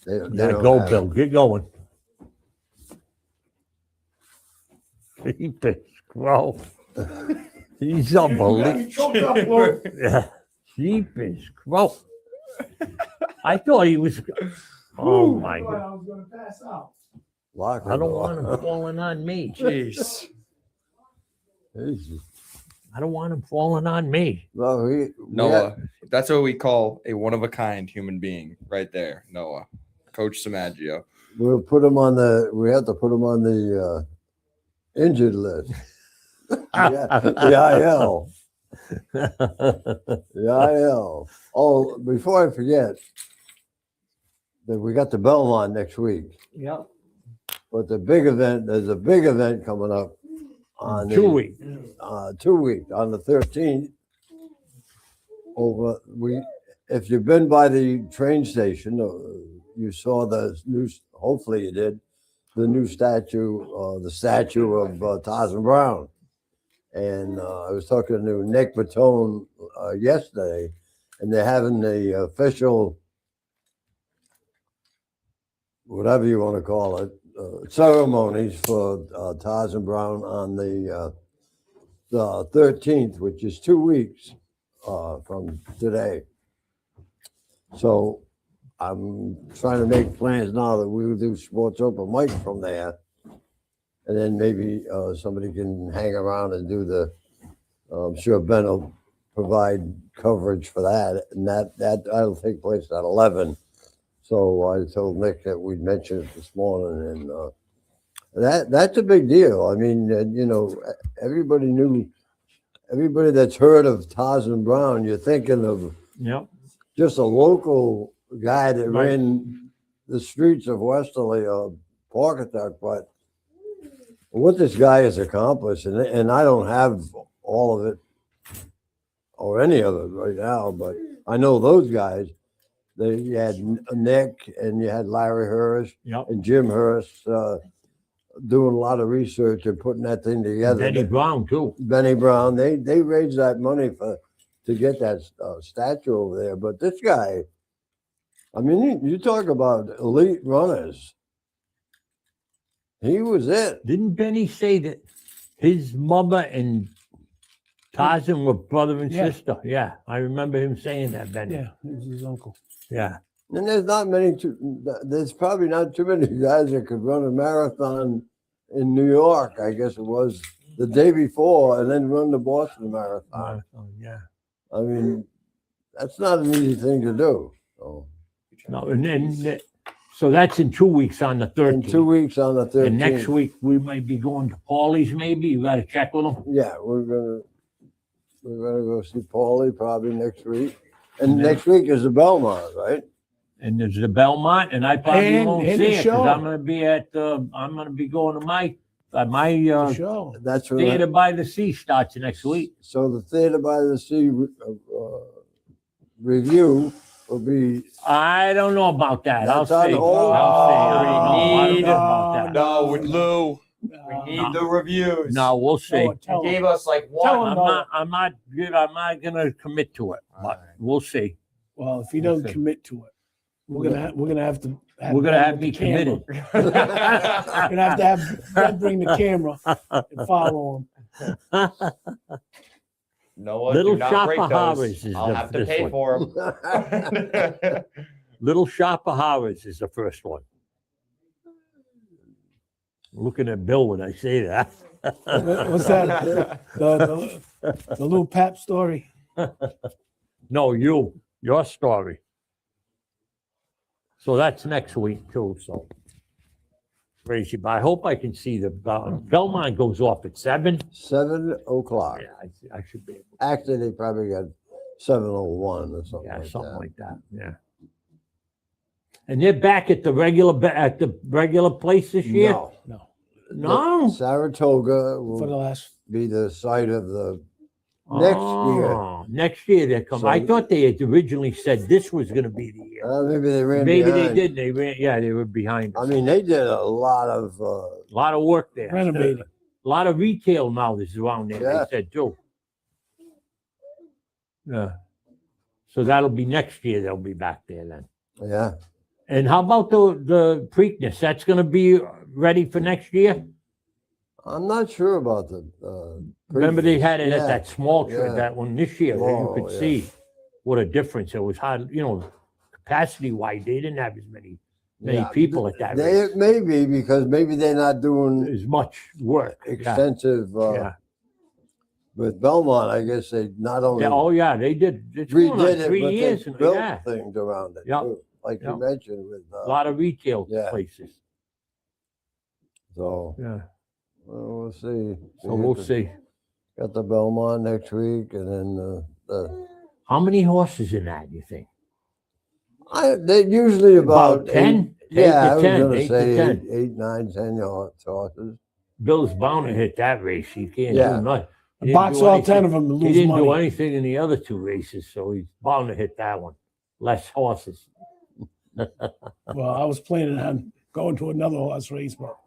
They Yeah, don't go, have- Bill. Get going. Keep it, bro. He's unbelievable. Yeah. Jeepers, bro. I thought he was. Oh my God. I was going to pass out. Lock I don't him want him up. falling on me. Jeez. Jesus. I don't want him falling on me. No, Noah. That's what we call a one of a kind human being right there. Noah. Coach Samaggio. we'll put him on the. We have to put him on the injured list. Yeah, the IL. The IL. Oh, before I forget, that we got the Belmont next week. Yep. But the big event, there's a big event coming up on 2 weeks. 2 weeks on the 13th. If you've been by the train station, you saw the new. Hopefully, you did the new statue, the statue of Tarzan Brown. And I was talking to Nick Batone yesterday, and they're having the official, whatever you want to call it, ceremonies for Tarzan Brown on the 13th, which is 2 weeks from today. So I'm trying to make plans now that we will do Sports Open Mic from there. And then maybe somebody can hang around and do the, I'm sure Ben will provide coverage for that. And that'll take place at 11. So I told Nick that we'd mention it this morning. And That's a big deal. I mean, everybody that's heard of Tarzan Brown, you're thinking of Yep. just a local guy that Right. ran the streets of Westerly or Pawcatuck, but what this guy has accomplished, and I don't have all of it or any of it right now, but I know those guys. You had Nick and you had Larry Hirsch Yep. and Jim Hurst doing a lot of research and putting that thing together. Benny Brown too. Benny Brown, they raised that money to get that statue over there. But this guy, I mean, you talk about elite runners. He was it. Didn't Benny say that his mother and Tarzan were brother and Yeah. sister? Yeah, I remember him saying that, Benny. Yeah, it was his uncle. Yeah. And there's probably not too many guys that could run a marathon in New York, I guess it was the day before, and then run the Boston Marathon. Yeah. I mean, that's not an easy thing to do. So, No, and then so that's in 2 weeks on the 13th. in 2 weeks on the 13th. And next week we might be going to Paulie's. Maybe you got to check with them. Yeah, we're gonna go see Paulie probably next week. And next week is the Belmont, right? And there's the Belmont, and I probably And- won't and see the it show. because I'm gonna be at. I'm gonna be going to my Sure. That's when Theater by the Sea starts next week. so the Theater by the Sea review will be I don't know about that. I'll That's on see. hold? I'll see. I don't know. I don't need- know about that. No, with Lou. Uh, We need the reviews. No, we'll see. Oh, tell He him. gave us like Tell one. him. I'm not good. I'm not gonna commit to it, but Alright. we'll see. Well, if he doesn't Okay. commit to it, we're gonna have to. We're gonna have Ben me with the camera. committed. We're gonna have to have Ben bring the camera and follow him. Noah, Little do not Shop break of those. Horrors is I'll have to this pay one. for them. Little Shop of Horrors is the first one. Looking at Bill when I say that. What's that? The little Pap story. No, your story. So that's next week too, so. Crazy, but I hope I can see the Belmont goes off at 7. 7 o'clock. Yeah, I should be able, Actually, they probably got 7:01 or something yeah, like something that. like that, yeah. And they're back at the regular place this year? No. No, No? Saratoga for the will last. be the site of the next year. Oh, next year they come. I So- thought they had originally said this was gonna be the year. Maybe they ran Maybe they behind. did, they ran, yeah, they were behind I us. mean, they did a lot of A lot of work there. Renovating. A lot of retail now is around there, Yeah. they said too. Yeah. So that'll be next year, they'll be back there then. yeah. And how about the Preakness? That's gonna be ready for next year? I'm not sure about the. Remember they had it Yeah. at that small Yeah. that one this year, where you Small, could yeah. see what a difference. It was hard, capacity wise, they didn't have as many Yeah. people at that They race. may be because maybe they're not doing As much work. Yeah, extensive. yeah. With Belmont, I guess they not only Yeah, oh, yeah, they did. It's going on redid it, 3 but years. they and- built Yeah, things around it Yeah. too, like Yeah. you mentioned with. a lot of retail Yeah. places. So Yeah, we'll see. so we'll see. Got the Belmont next week, and then the. How many horses in that, you think? They usually about 10? 8 Yeah, to I was 10, gonna 8 to say 10. 8, 9, 10 horses. Bill's bound to hit that race. He can't Yeah. do nothing. He didn't Box do all anything. 10 of them and He lose didn't do money. anything in the other 2 races, so he's bound to hit that one. Less horses. Well, I was planning on going to another horse race, but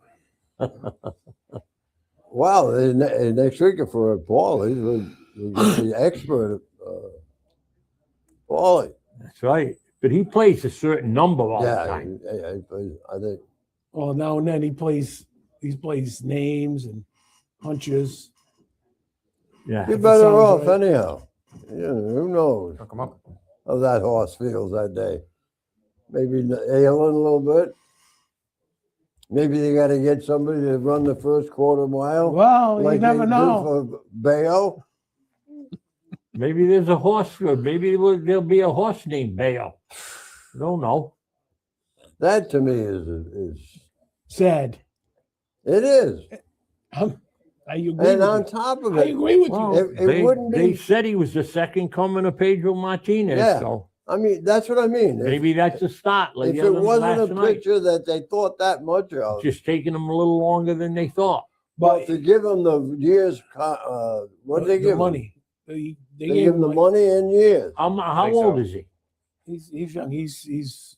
Wow, next week for Paulie, we get the expert Paulie. That's right. But he plays a certain number all the Yeah, time. he plays, I think. well, now and then he plays names and punches. Yeah. You're If it better sounds off right. anyhow. Yeah, who knows Come on. how that horse feels that day? Maybe ailing a little bit. Maybe they got to get somebody to run the first quarter mile. Well, you like never they do know. for Bayo. Maybe there's a horse, or maybe there'll be a horse named Bayo. Don't know. That to me is Sad. It is. I agree And with on you. top of I it, agree with Well, you. It wouldn't they be- said he was the second coming of Pedro Martinez, Yeah. so I mean, that's what I mean. maybe that's a start. Like If the it other wasn't last a night. picture that they thought that much of, Just taking them a little longer than they thought. but to give them the years, what did they the give him? money. They They gave give him the money in years. How think old so. is he? He's young. He's He's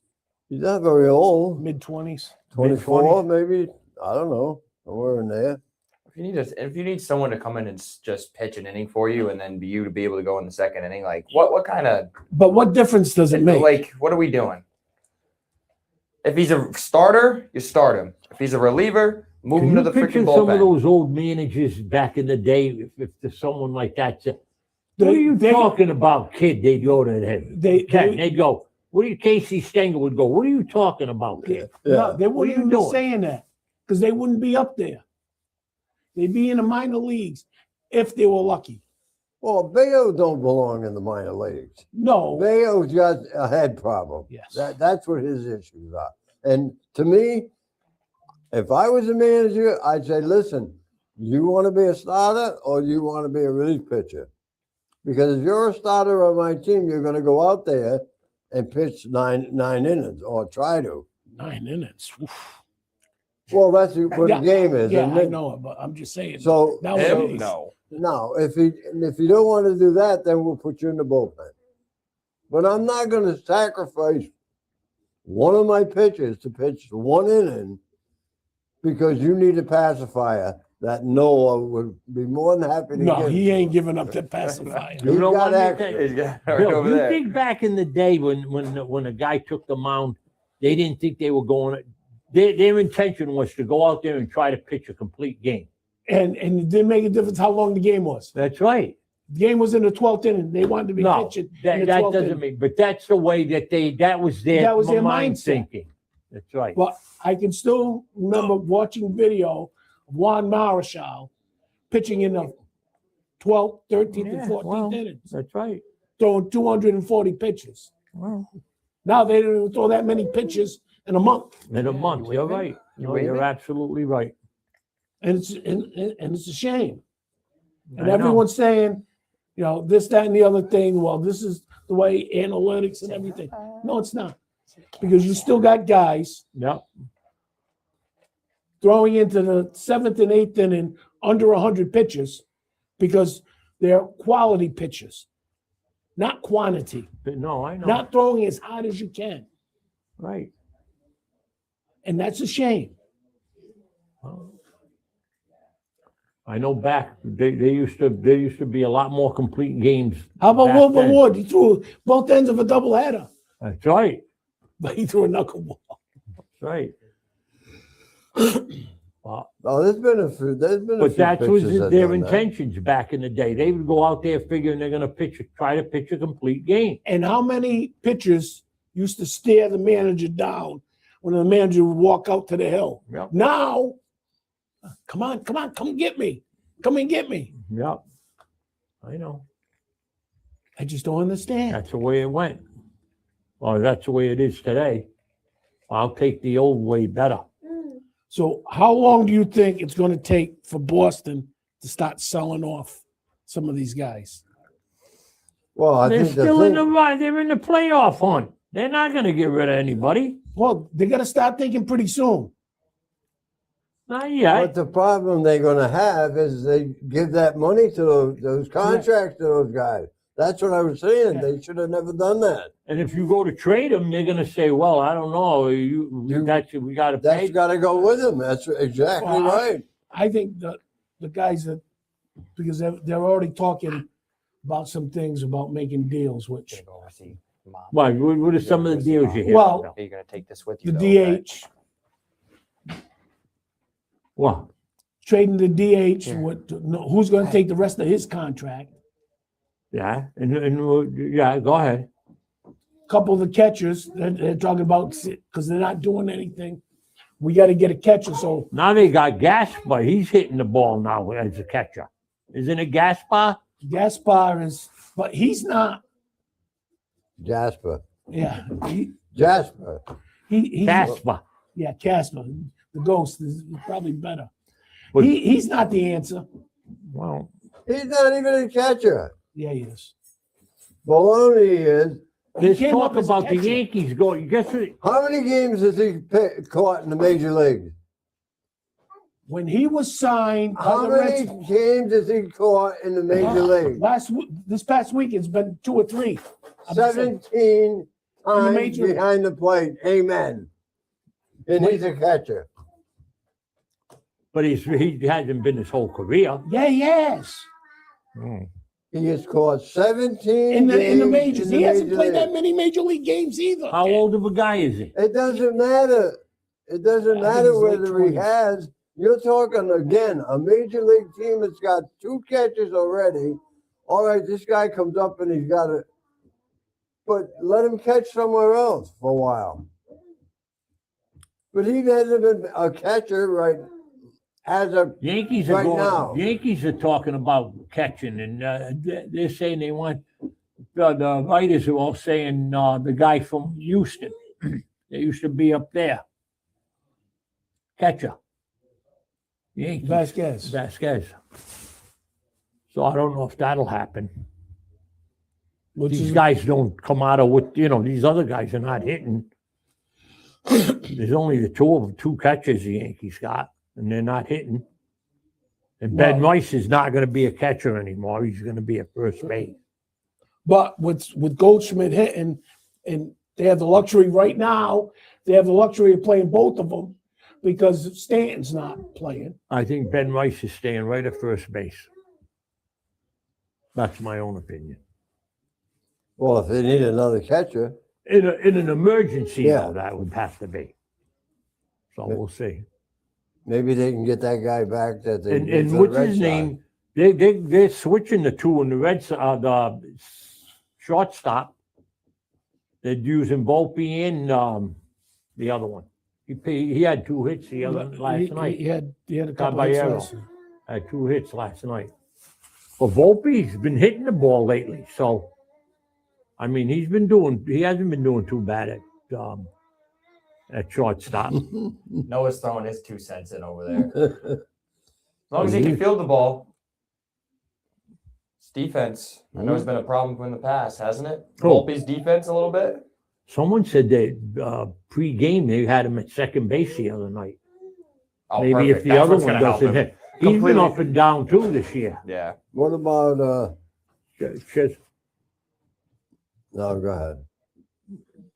not very old. mid-20s. 24, maybe. I don't know. Somewhere in there. If you need someone to come in and just pitch an inning for you, and then you to be able to go in the second inning, like what kind of But what difference does it make? like what are we doing? If he's a starter, you start him. If he's a reliever, move Can him to you the picture freaking some of bullpen. those old managers back in the day? If there's someone like that, said, what are They- you they- talking about, kid? They'd go to him. They'd go. What do you? Casey Stengel would go. What are you talking about, kid? No, they What are wouldn't you even be doing? saying that because they wouldn't be up there. They'd be in the minor leagues if they were lucky. Well, Bayo don't belong in the minor leagues. No. Bayo's got a head problem. Yes. That's what his issues are. And to me, if I was a manager, I'd say, listen, you want to be a starter or you want to be a relief pitcher? Because if you're a starter on my team, you're going to go out there and pitch nine innings or try to. 9 innings. Oof. Well, that's what Yeah, the game is. Yeah, isn't I it? know it, but I'm just saying. So, Nowadays. No. no, if you don't want to do that, then we'll put you in the bullpen. But I'm not going to sacrifice one of my pitchers to pitch 1 inning because you need a pacifier that Noah would be more than happy to No, give. he ain't giving up that pacifier. He's know got what, extra. Nick? He's got right Bill, over you there. think back in the day when a guy took the mound, they didn't think they were going. Their intention was to go out there and try to pitch a complete game. And it didn't make a difference how long the game was. That's right. The game was in the 12th inning. They wanted to be No, pitching in that the 12th doesn't inning. mean. But that's the way that was their mind mindset. thinking. That's right. But I can still remember watching video of Juan Marichal pitching in the 12th, 13th, and Yeah, 14th well, innings, That's right. throwing 240 pitches. Well, Now they don't even throw that many pitches in a month. in a month, you're right. No, waving? you're absolutely right. And it's a shame. And I know. everyone's saying, this, that, and the other thing. Well, this is the way analytics and everything. No, it's not. Because you still got guys Yep. throwing into the 7th and 8th inning under 100 pitches because they're quality pitches, not quantity. But no, I know. Not throwing as hard as you can. Right. And that's a shame. Well, I know back they used to be a lot more complete games. How about back Wilbur then. Ward? He threw both ends of a doubleheader, That's right. but he threw a knuckleball. That's right. Well, Oh, there's been a few. but that was pitchers that their done that. intentions back in the day. They would go out there figuring they're going to try to pitch a complete game. And how many pitchers used to stare the manager down when the manager would walk out to the hill? Yep. Now, come on, come get me. Come and get me. Yep. I know. I just don't understand. That's the way it went. Well, that's the way it is today. I'll take the old way better. So how long do you think it's going to take for Boston to start selling off some of these guys? Well, I They're think still in the run. They're in the playoff hunt. They're not going to get rid of anybody. Well, they're going to start thinking pretty soon. Not yet. But the problem they're going to have is they give that money to those contracts to those guys. That's what I was saying. Yeah. They should have never done that. And if you go to trade them, they're going to say, "Well, I don't know. We got to That's pay." got to go with them. That's exactly Well, right. I think the guys that, because they're already talking about some things about making deals, which Go oversee Mom. Why? What are some of the deals you hear? Well, Are you going to take this with you? the though, right? DH, What? trading the DH, Yeah. who's going to take the rest of his contract? Yeah, yeah. Go ahead. Couple of the catchers, they're talking about because they're not doing anything. We got to get a catcher. So Now they got Gaspar. He's hitting the ball now as a catcher. Isn't it Gaspar? Gaspar is, but he's not. Jasper. Yeah, Jasper. he's Gaspar. yeah, Casper. The ghost is probably better. But- He's not the answer. Well, He's not even a catcher. Yeah, he is. Baloney is. there's came talk up as a about the catcher. Yankees going. Guess what? How many games has he caught in the major leagues? When he was signed by How the many Reds, games has he caught in the major league? this past week, it's been 2 or 3. I'm just saying. 17 times major- behind the plate. Amen. And he's a catcher. But he hasn't been his whole career. Yeah, yes. He has caught 17 In the games majors, in he the hasn't major played that league. many major league games either. How old of a guy is he? It doesn't matter. It doesn't I think matter he's late whether he 20s. has. You're talking again, a major league team that's got 2 catches already. All right, this guy comes up and he's got it. But let him catch somewhere else for a while. But he hasn't been a catcher right as a Yankees are Right going. now. Yankees are talking about catching, and they're saying they want. The writers are all saying the guy from Houston. They used to be up there. Catcher. Yankees. Vasquez. So I don't know if that'll happen. Which These is, guys don't come out of what these other guys are not hitting. There's only the two catchers the Yankees got, and they're not hitting. And Ben Rice is not going to be a catcher anymore. He's going to be a first base. but with Goldschmidt hitting, and they have the luxury right now, they have the luxury of playing both of them because Stanton's not playing. I think Ben Rice is staying right at first base. That's my own opinion. well, if they need another catcher, In an emergency, Yeah. though, that would have to be. So we'll see. maybe they can get that guy back that they need And for the what's Red his Sox. name? They're switching the two in the the shortstop. They're using Volpe and the other one. He had 2 hits last night. He had a couple of Caballero hits last night. Had 2 hits last night. But Volpe's been hitting the ball lately, so I mean he hasn't been doing too bad at shortstop. Noah's throwing his 2 cents in over there. As long as he can field the ball. It's defense. I know it's been a problem in the past, hasn't it? Cool. Volpe's defense a little bit. Someone said that pre-game they had him at second base the other night. Oh, Maybe perfect. if the That's other what's one gonna help doesn't him. hit. He's been Completely. up and down too this year. Yeah. What about Just, no, go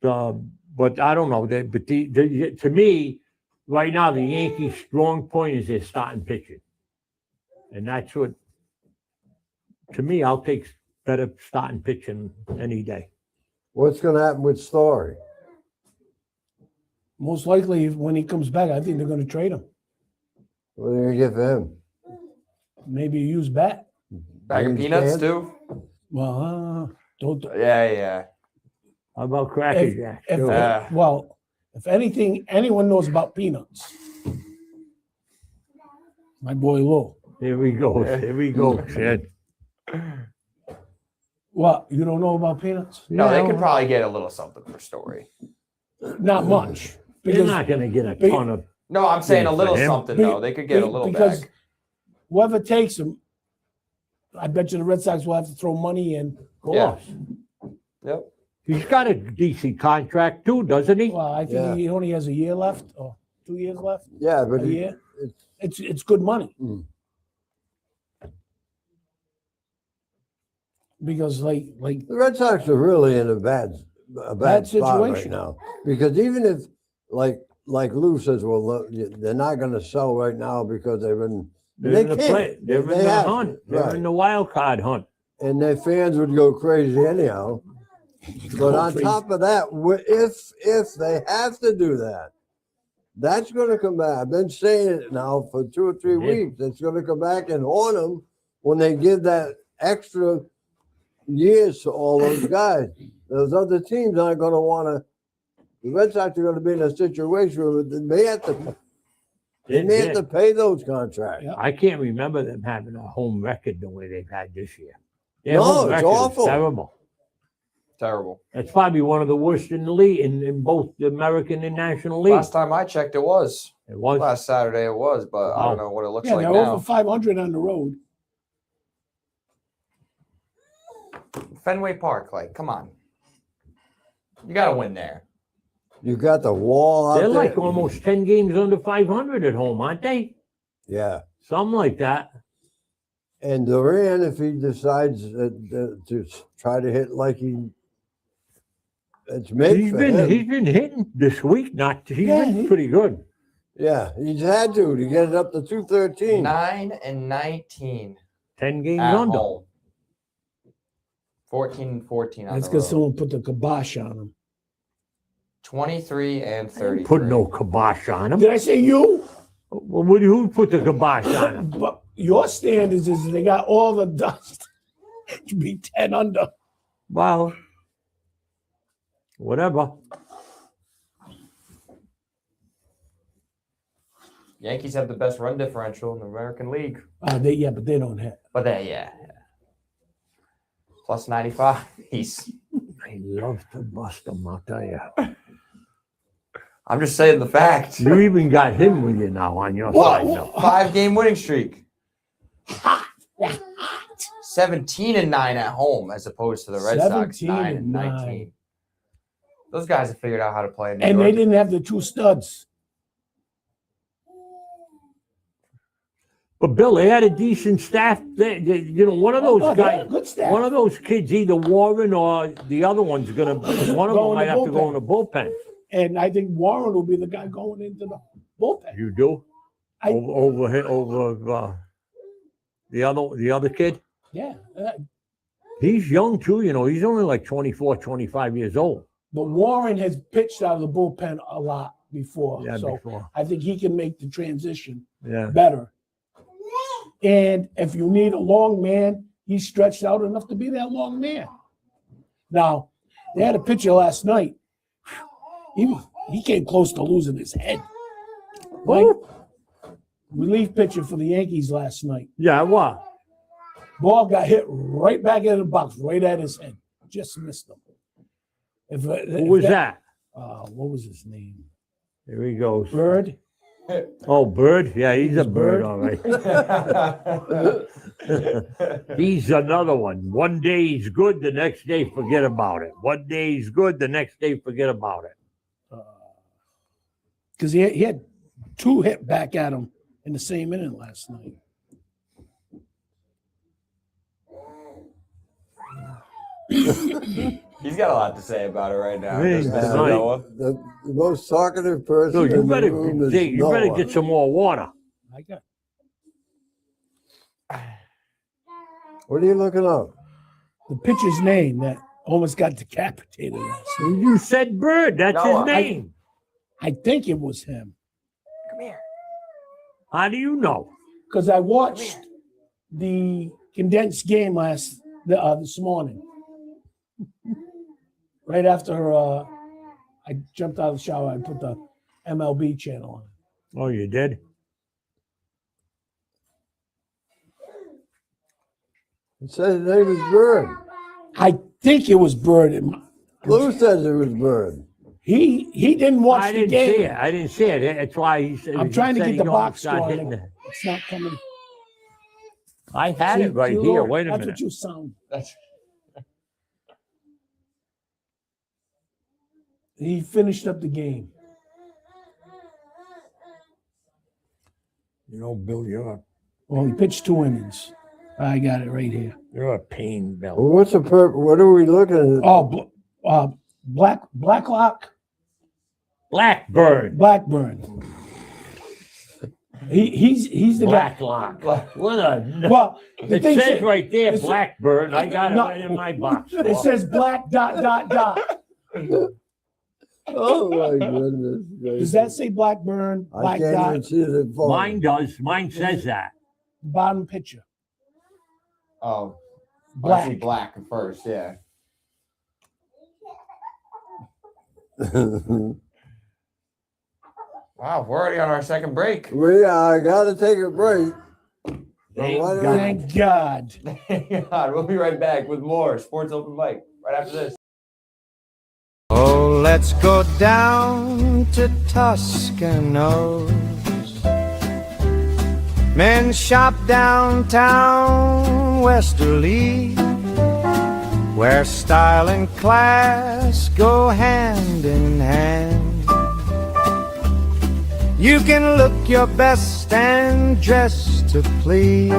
ahead. but I don't know. To me, right now, the Yankees' strong point is their starting pitching. And that's what, to me, I'll take better starting pitching any day. What's gonna happen with Story? Most likely, when he comes back, I think they're going to trade him. What are they gonna get for him? Maybe a used bat. Bag of James peanuts Caan? too. Well, don't. Yeah. How about Cracker Jack? If, too? well, if anything, anyone knows about peanuts, my boy Lou. Here we go. Here we go, Sid. What, you don't know about peanuts? No, they Yeah, could probably get a little something per story. Not much. They're Because not going to get a Big- ton of. No, I'm saying Yeah, a little for him. something though. They could get a little because back. whoever takes him, I bet you the Red Sox will have to throw money in. Of Yeah. course. Yep. He's got a decent contract too, doesn't he? Well, I think Yeah. he only has a year left or 2 years left. Yeah, but A year. it's It's good money. Mm. Because like the Red Sox are really in a bad Bad spot right situation. now. Because even if like Lou says, well, look, they're not gonna sell right now because they've been They're they in the can't. play. They're They in the have to. hunt. They're Right. in the wild card hunt. and their fans would go crazy anyhow. But on crazy. top of that, if they have to do that, that's going to come back. I've been saying it now for 2 or 3 Yeah. weeks. It's going to come back and haunt them when they give that extra years to all those guys. Those other teams aren't going to want to. The Red Sox are going to be in a situation where they may have to pay those contracts. Yeah. I can't remember them having a home record the way they've had this year. Their No, home it's record is awful. terrible. Terrible. It's probably one of the worst in the league in both the American and National League. Last time I checked, it was. It was. Last Saturday it was, but I Wow. don't know what it looks Yeah, like they're now. over 500 on the road. Fenway Park, like, come on. You got to win there. You got the wall out They're there. like almost 10 games under 500 at home, aren't they? Yeah. Something like that. And Duran, if he decides to try to hit like it's made He's for been him. he's been hitting this week. He's Yeah, been he- pretty good. Yeah, he's had to get it up to 213. 9-19 10 games at under. home. 14-14 on That's the because road. someone put the kibosh on them. 23-33. Put no kibosh on him. Did I say you? Well, who put the kibosh on him? But your standards is they got all the dust to be 10 under. Well, whatever. Yankees have the best run differential in the American League. But they don't hit. But yeah. Plus 95. He's. I love to bust him, I'll tell you. I'm just saying the fact. You even got him with you now on your What? side. Now. 5-game winning streak. 17-9 at home as opposed to the Red Sox 17-9. 9-19. Those guys have figured out how to play in New And York. they didn't have the two studs. But Bill, they had a decent staff. One of those Oh, they had guys, a good staff. one of those kids, either Warren or the other one's gonna. One of Go them in might the have to go bullpen. in the bullpen. And I think Warren will be the guy going into the bullpen. You do I- over the other kid. Yeah. He's young too. He's only like 24, 25 years old. But Warren has pitched out of the bullpen a lot before. Yeah, so before. I think he can make the transition Yeah. better. And if you need a long man, he's stretched out enough to be that long man. Now, they had a pitcher last night. He came close to losing his head. Like, relief pitcher for the Yankees last night. Yeah. What? Ball got hit right back in the box, right at his head. Just missed him. Who was that? What was his name? There he goes. Bird. Oh, Bird. Yeah, he's a bird, Bird. all right. He's another one. One day he's good, the next day forget about it. One day he's good, the next day forget about it. Because he had two hit back at him in the same inning last night. He's got a lot to say about it right now. Hey, doesn't Mr. right. Noah? The most talkative person So you in better, the room is you better Noah. get some more water. I got What are you looking up? the pitcher's name that almost got decapitated last night. You said Bird. That's No, his name. I think it was him Come here. How do you know? because I watched the condensed game this morning. Right after I jumped out of the shower, I put the MLB channel on. Oh, you did? It says his name is Bird. I think it was Bird. Lou says it was Bird. He didn't watch I the didn't game. see it. I didn't see it. That's why he said. I'm he trying to said get he the almost box got score. hit and in the- It's not coming. I had See, it right see, here. Lou? Wait a That's minute. what you sound. That's He finished up the game. Bill, Well, he pitched 2 innings. I got it right here. you're a pain, Bill. Well, what's the purpose? What are we looking at? Oh, Blacklock, Blackbird. Blackburn. He's the guy. Blacklock. What a. Well, the It thing says says, right there, it's- Blackbird. I got it No. right in my box. it says black ... Oh my goodness! Does that say Blackburn? I Black can't dot, even see the phone. Mine does. Mine says that. bottom picture. I see Black. black first, yeah. Wow, we're already on our second break. We got to take a break. Thank Why don't God. Thank God. God, we'll be right back with more Sports Open Mic right after this. Oh, let's go down to Toscano. Men's shop downtown Westerly, where style and class go hand in hand. You can look your best and dress to please.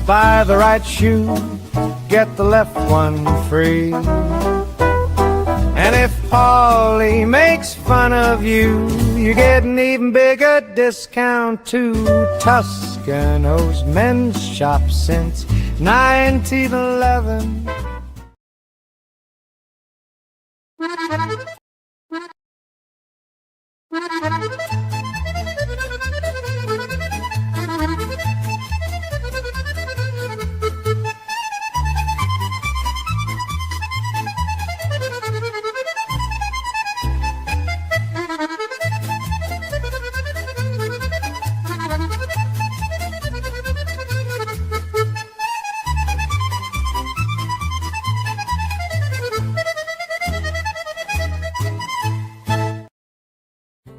Buy the right shoe, get the left one free. And if Paulie makes fun of you, you get an even bigger discount too. Tuscano's men's shop since 1911.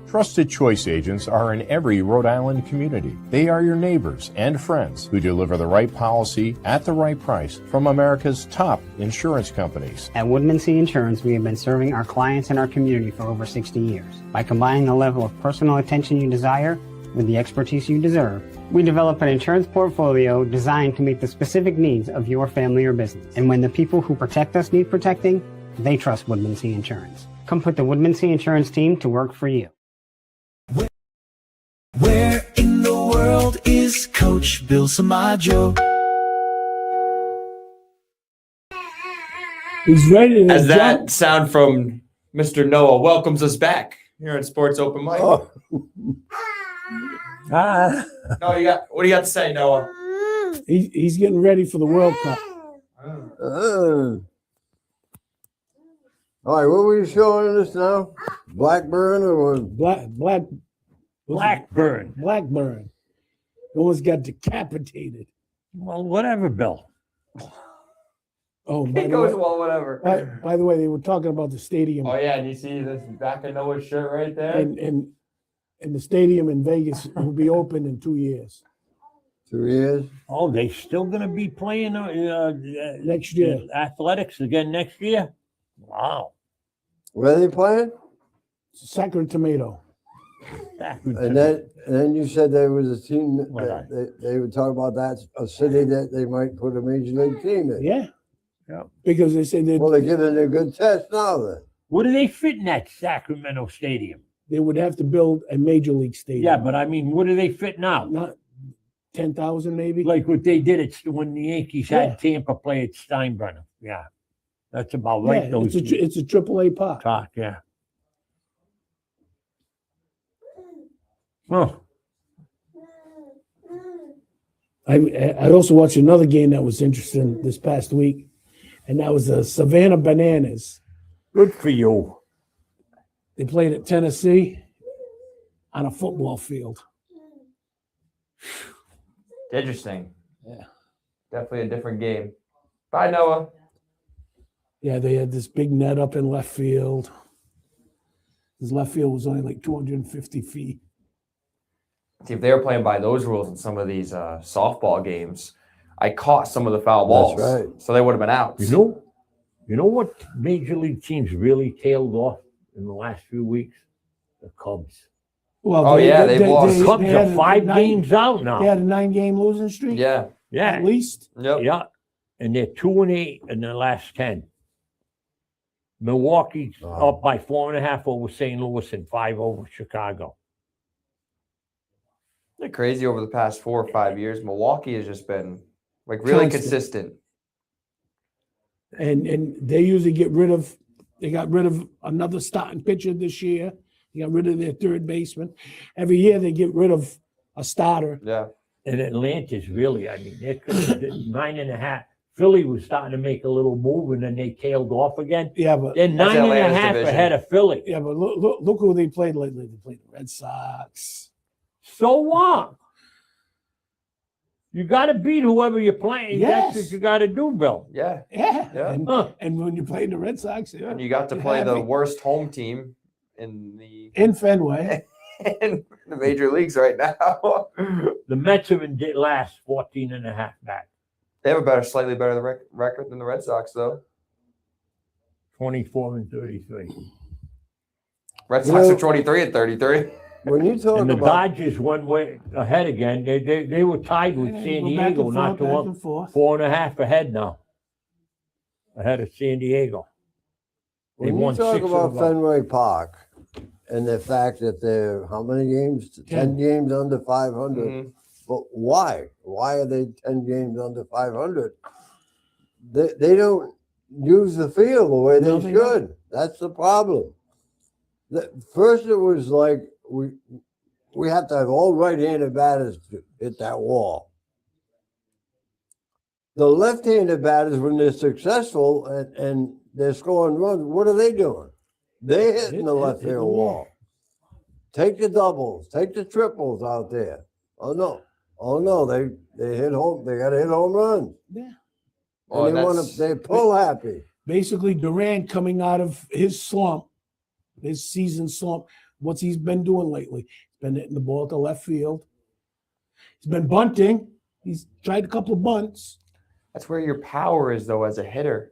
Trusted Choice agents are in every Rhode Island community. They are your neighbors and friends who deliver the right policy at the right price from America's top insurance companies. At Woodmansee Insurance, we have been serving our clients and our community for over 60 years. By combining the level of personal attention you desire with the expertise you deserve, we develop an insurance portfolio designed to meet the specific needs of your family or business. And when the people who protect us need protecting, they trust Woodmansee Insurance. Come put the Woodmansee Insurance team to work for you. Where in the world is Coach Bill Samajo? He's ready to As jump. that sound from Mr. Noah welcomes us back here at Sports Open Mic. Oh, Ah, No, what do you got to say, Noah? he's getting ready for the World Cup. all right, what were you showing us now? Blackburn or what? Blackburn. Blackburn. Almost got decapitated. Well, whatever, Bill. Oh, He by the, goes, way, well, whatever. by the way, they were talking about the stadium Oh, yeah, and you see this back of Noah's shirt right there? and the stadium in Vegas will be open in 2 years. 2 years? Oh, they still going to be playing Next year. athletics again next year? Wow. Where are they playing? Sacramento. And then you said there was a team Right. that they would talk about that, a city that they might put a major league team in. Yeah. Yeah. Because they said Well, they're giving it a good test now then. What do they fit in that Sacramento stadium? they would have to build a major league stadium. Yeah, but I mean, what do they fit now? Not 10,000 maybe. Like what they did when the Yankees Yeah. had Tampa play at Steinbrenner. Yeah. That's about right. Yeah, Those it's a AAA park. talk, yeah. Oh, I also watched another game that was interesting this past week, and that was the Savannah Bananas. good for you. They played at Tennessee on a football field. Interesting. Yeah. Definitely a different game. Bye, Noah. Yeah, they had this big net up in left field. His left field was only like 250 feet. See, if they were playing by those rules in some of these softball games, I caught some of the foul balls. That's right. So they would have been out. You know what major league teams really tailed off in the last few weeks? The Cubs. Well, Oh, yeah, they've lost. Cubs had are a 5 nine- games out now. They had a 9-game losing streak. Yeah. Yeah, At least. Yep. yeah. And they're 2-8 in their last 10. Milwaukee's Wow. up by 4.5 over St. Louis and 5 over Chicago. They're crazy over the past 4 or 5 years. Milwaukee has just been like really Constant. consistent. And they usually they got rid of another starting pitcher this year. They got rid of their third baseman. Every year they get rid of a starter. Yeah. And Atlanta's really, I mean, they're 9.5. Philly was starting to make a little move and then they tailed off again. Yeah, but They're That's 9.5 Atlanta's division. ahead of Philly. look who they played lately. They played the Red Sox. So what? You got to beat whoever you're playing. Yes. That's what you got to do, Bill. Yeah. Yeah. Yeah. Huh. And when you played the Red Sox, yeah, And you got to you're play the happy. worst home team in the in Fenway. in the major leagues right now. The Mets are in last 14 and a half back. They have a slightly better record than the Red Sox, though. 24 and 33. Red You Sox know- are 23 and 33. When you talk And the about Dodgers one way ahead again. They were tied with San Go back and Diego not forth, too back long. and forth. 4.5 ahead now. Ahead of San Diego. They when you won talk 6 in a about row. Fenway Park and the fact that they're how many games? 10 games under 500. Mhm. But why? Why are they 10 games under 500? They don't use the field the way No, they they should. That's the problem. First, it was like we have to have all right-handed batters to hit that wall. The left-handed batters, when they're successful and they're scoring runs, what are they doing? They're hitting the left Hit the field wall. wall. Take the doubles, take the triples out there. Oh no, they hit home. They got to hit home runs. Yeah. Well, And they want that's- to. They pull happy. Basically, Durant coming out of his slump, his season slump. What's he's been doing lately? He's been hitting the ball to left field. He's been bunting. He's tried a couple of bunts. That's where your power is, though, as a hitter,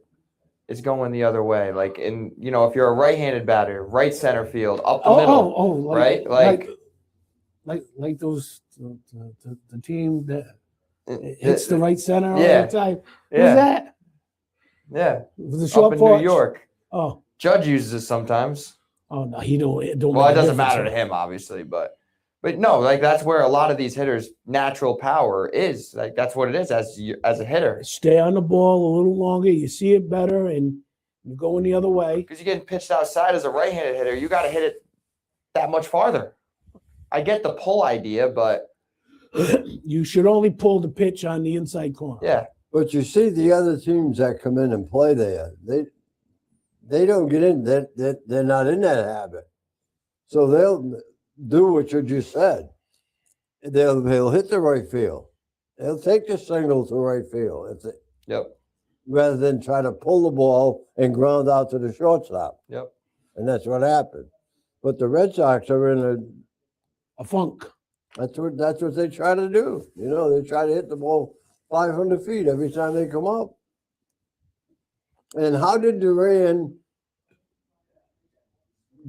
is going the other way. Like, if you're a right-handed batter, right center field, up the middle, right? Like those the team that It- hits the right center all Yeah. the time. Who's yeah, that? yeah. The Up short in porch? New York, Oh, Judge uses it sometimes. oh no, he don't. It don't Well, make it a doesn't difference. matter to him, obviously, but no, like that's where a lot of these hitters' natural power is. Like that's what it is as a hitter, Stay on the ball a little longer. You see it better, and you're going the other way. because you're getting pitched outside as a right-handed hitter. You got to hit it that much farther. I get the pull idea, but You should only pull the pitch on the inside corner. yeah, But you see the other teams that come in and play there. They don't get in. They're not in that habit. So they'll do what you just said. They'll hit the right field. They'll take the signal to right field yep, rather than try to pull the ball and ground out to the shortstop. yep. And that's what happened. But the Red Sox are in A funk. that's what they try to do. They try to hit the ball 500 feet every time they come up. And how did Durant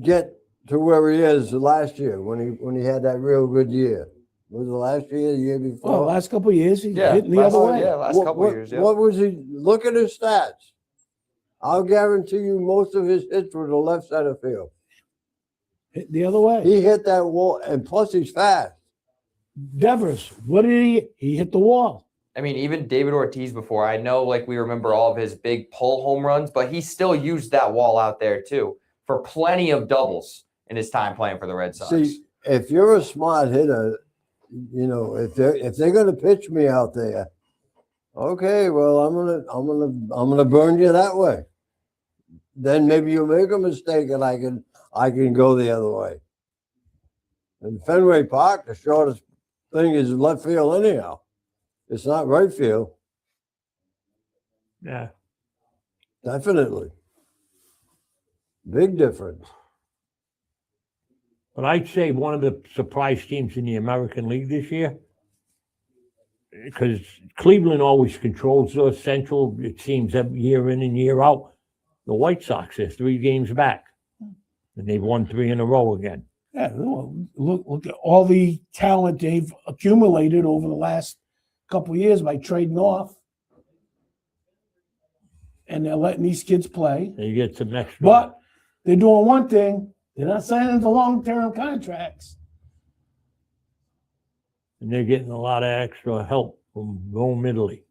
get to where he is last year when he had that real good year? Was it last year, the year Oh, before? last couple of years, he's Yeah, hitting the last, other way. yeah, last couple of years. Yeah, What was he? Look at his stats. I'll guarantee you most of his hits were the left center field. Hit the other way. He hit that wall, and plus he's fast. Devers, what did he? He hit the wall. I mean, even David Ortiz before. I know, like we remember all of his big pull home runs, but he still used that wall out there too for plenty of doubles in his time playing for the Red Sox. See, if you're a smart hitter, if they're gonna pitch me out there, okay, well I'm gonna burn you that way. Then maybe you'll make a mistake and I can go the other way. In Fenway Park, the shortest thing is left field anyhow. It's not right field, Yeah. definitely. Big difference. But I'd say one of the surprise teams in the American League this year, because Cleveland always controls the Central, it seems, every year in and year out. The White Sox are 3 games back, and they've won 3 in a row again. Yeah, look at all the talent they've accumulated over the last couple of years by trading off, and they're letting these kids play. They get some extra. But they're doing one thing: they're not signing for long-term contracts. And they're getting a lot of extra help from Rome, Italy.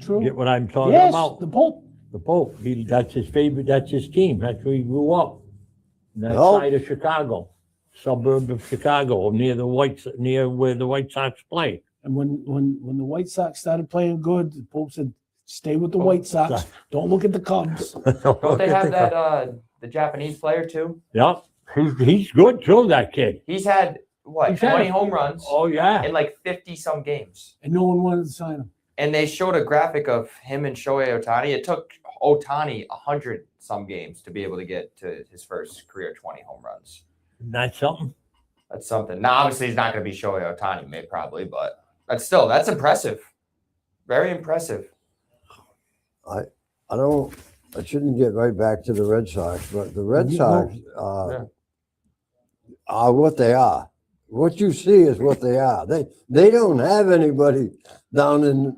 True. Get what I'm talking Yes, about? the Pope. The Pope, that's his favorite, that's his team. That's where he grew up. On that Well- side of Chicago, suburb of Chicago, near where the White Sox play. And when the White Sox started playing good, the Pope said, "Stay with the White Sox. Don't look at the Cubs." Don't they have that the Japanese player too? Yeah, he's good too, that kid. He's had what He's had 20 a- home runs Oh, yeah. in like 50 some games. And no one wanted to sign him. And they showed a graphic of him and Shohei Ohtani. It took Otani 100 some games to be able to get to his first career 20 home runs. Isn't that something? That's something. Now, obviously, he's not going to be Shohei Otani, maybe probably, but that's impressive. Very impressive. I shouldn't get right back to the Red Sox, but the Red Sox are what they are. What you see is what they are. They don't have anybody down in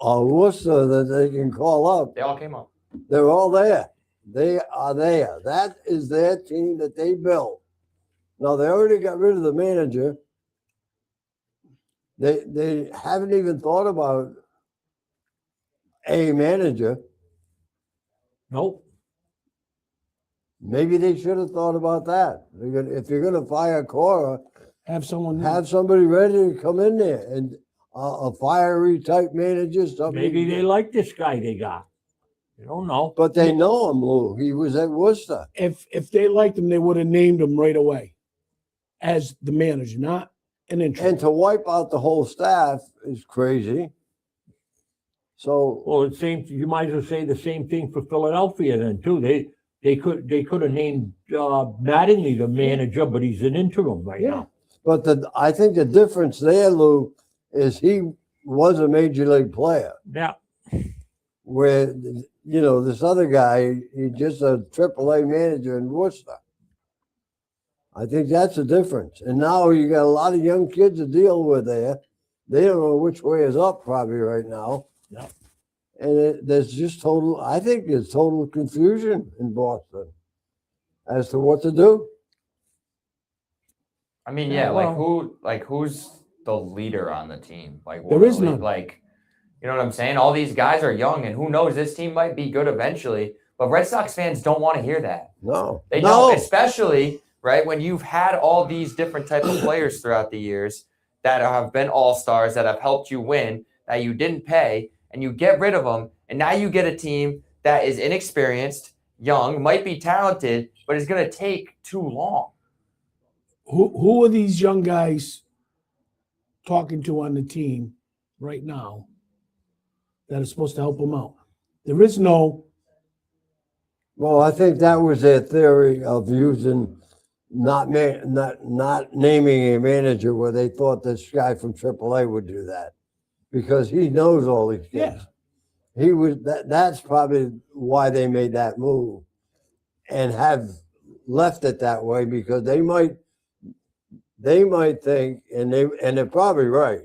Worcester that they can call up. They all came up. They're all there. They are there. That is their team that they built. Now they already got rid of the manager. They haven't even thought about a manager. Nope. Maybe they should have thought about that. If you're going to fire Cora, Have someone. have somebody ready to come in there and a fiery type manager. Something. Maybe they like this guy they got. You don't know. But they know him, Lou. He was at Worcester. If they liked him, they would have named him right away as the manager, not an interim. And to wipe out the whole staff is crazy. So Well, it seems you might as well say the same thing for Philadelphia then too. They could have named Mattingly the manager, but he's an interim right now. but I think the difference there, Lou, is he was a major league player. Yeah. Where this other guy, he's just a AAA manager in Worcester. I think that's the difference. And now you got a lot of young kids to deal with there. They don't know which way is up probably right now. Yeah. And there's just I think there's total confusion in Boston as to what to do. I mean, Yeah, who's the leader on the team? There is none. You know what I'm saying? All these guys are young, and who knows, this team might be good eventually. But Red Sox fans don't want to hear that. No. They don't, especially, right, when you've had all these different type of players throughout the years that have been all-stars, that have helped you win, that you didn't pay, and you get rid of them, and now you get a team that is inexperienced, young, might be talented, but is going to take too long. Who are these young guys talking to on the team right now that are supposed to help them out? There is no. Well, I think that was their theory of using not naming a manager where they thought this guy from AAA would do that because he knows all these kids. Yeah. That's probably why they made that move and have left it that way because they might think, and they're probably right,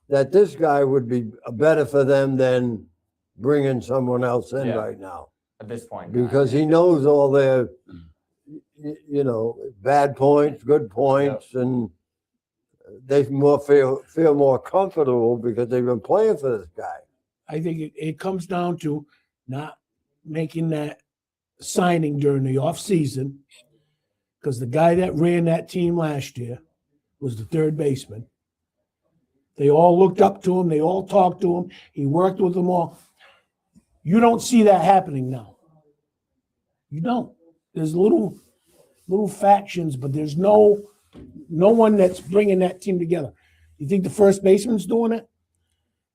that this guy would be better for them than bringing someone else in right now. At this point. Because he knows all their, bad points, good points, and they feel more comfortable because they've been playing for this guy. I think it comes down to not making that signing during the offseason because the guy that ran that team last year was the third baseman. They all looked up to him. They all talked to him. He worked with them all. You don't see that happening now. You don't. There's little factions, but there's no one that's bringing that team together. You think the first baseman's doing it?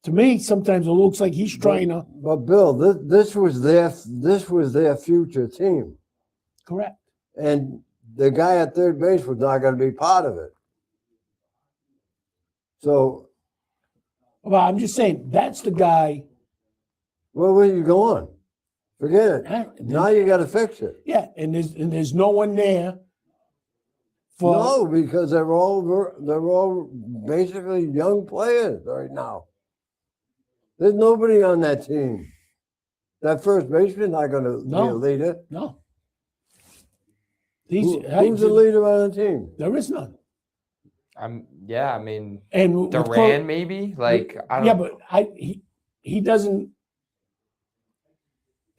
To me, sometimes it looks like he's trying to. But Bill, this was their future team, Correct. and the guy at third base was not going to be part of it. So, Well, I'm just saying that's the guy. well, where you going? Forget it. Now you got to fix it. Yeah, and there's no one there for. No, because they're all basically young players right now. There's nobody on that team. That first baseman not going to be a leader. No. Who's the leader on the team? There is none. I mean, And Duran maybe? I don't. Yeah, but he doesn't.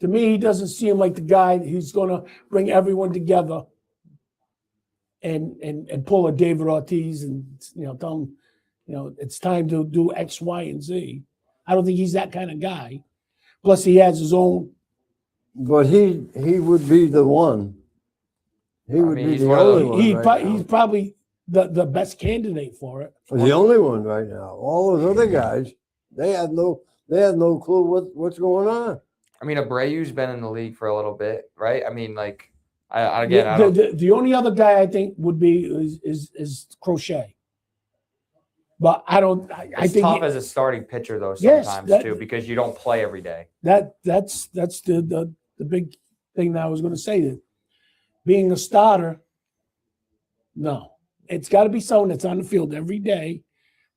To me, he doesn't seem like the guy who's going to bring everyone together and pull a David Ortiz and tell him, it's time to do X, Y, and Z. I don't think he's that kind of guy. Plus, he has his own. But he would be the one. He would be he's the one of only those- one. He's probably the best candidate for it. The only one right now. All those other guys, they have no clue what's going on. I mean, Abreu's been in the league for a little bit, right? I mean, like, I don't. The only other guy I think would be is Crochet. But I don't. I It's think tough as a starting pitcher though Yes, sometimes too, because you don't play every day. that's the big thing that I was going to say. That being a starter, no, it's got to be someone that's on the field every day.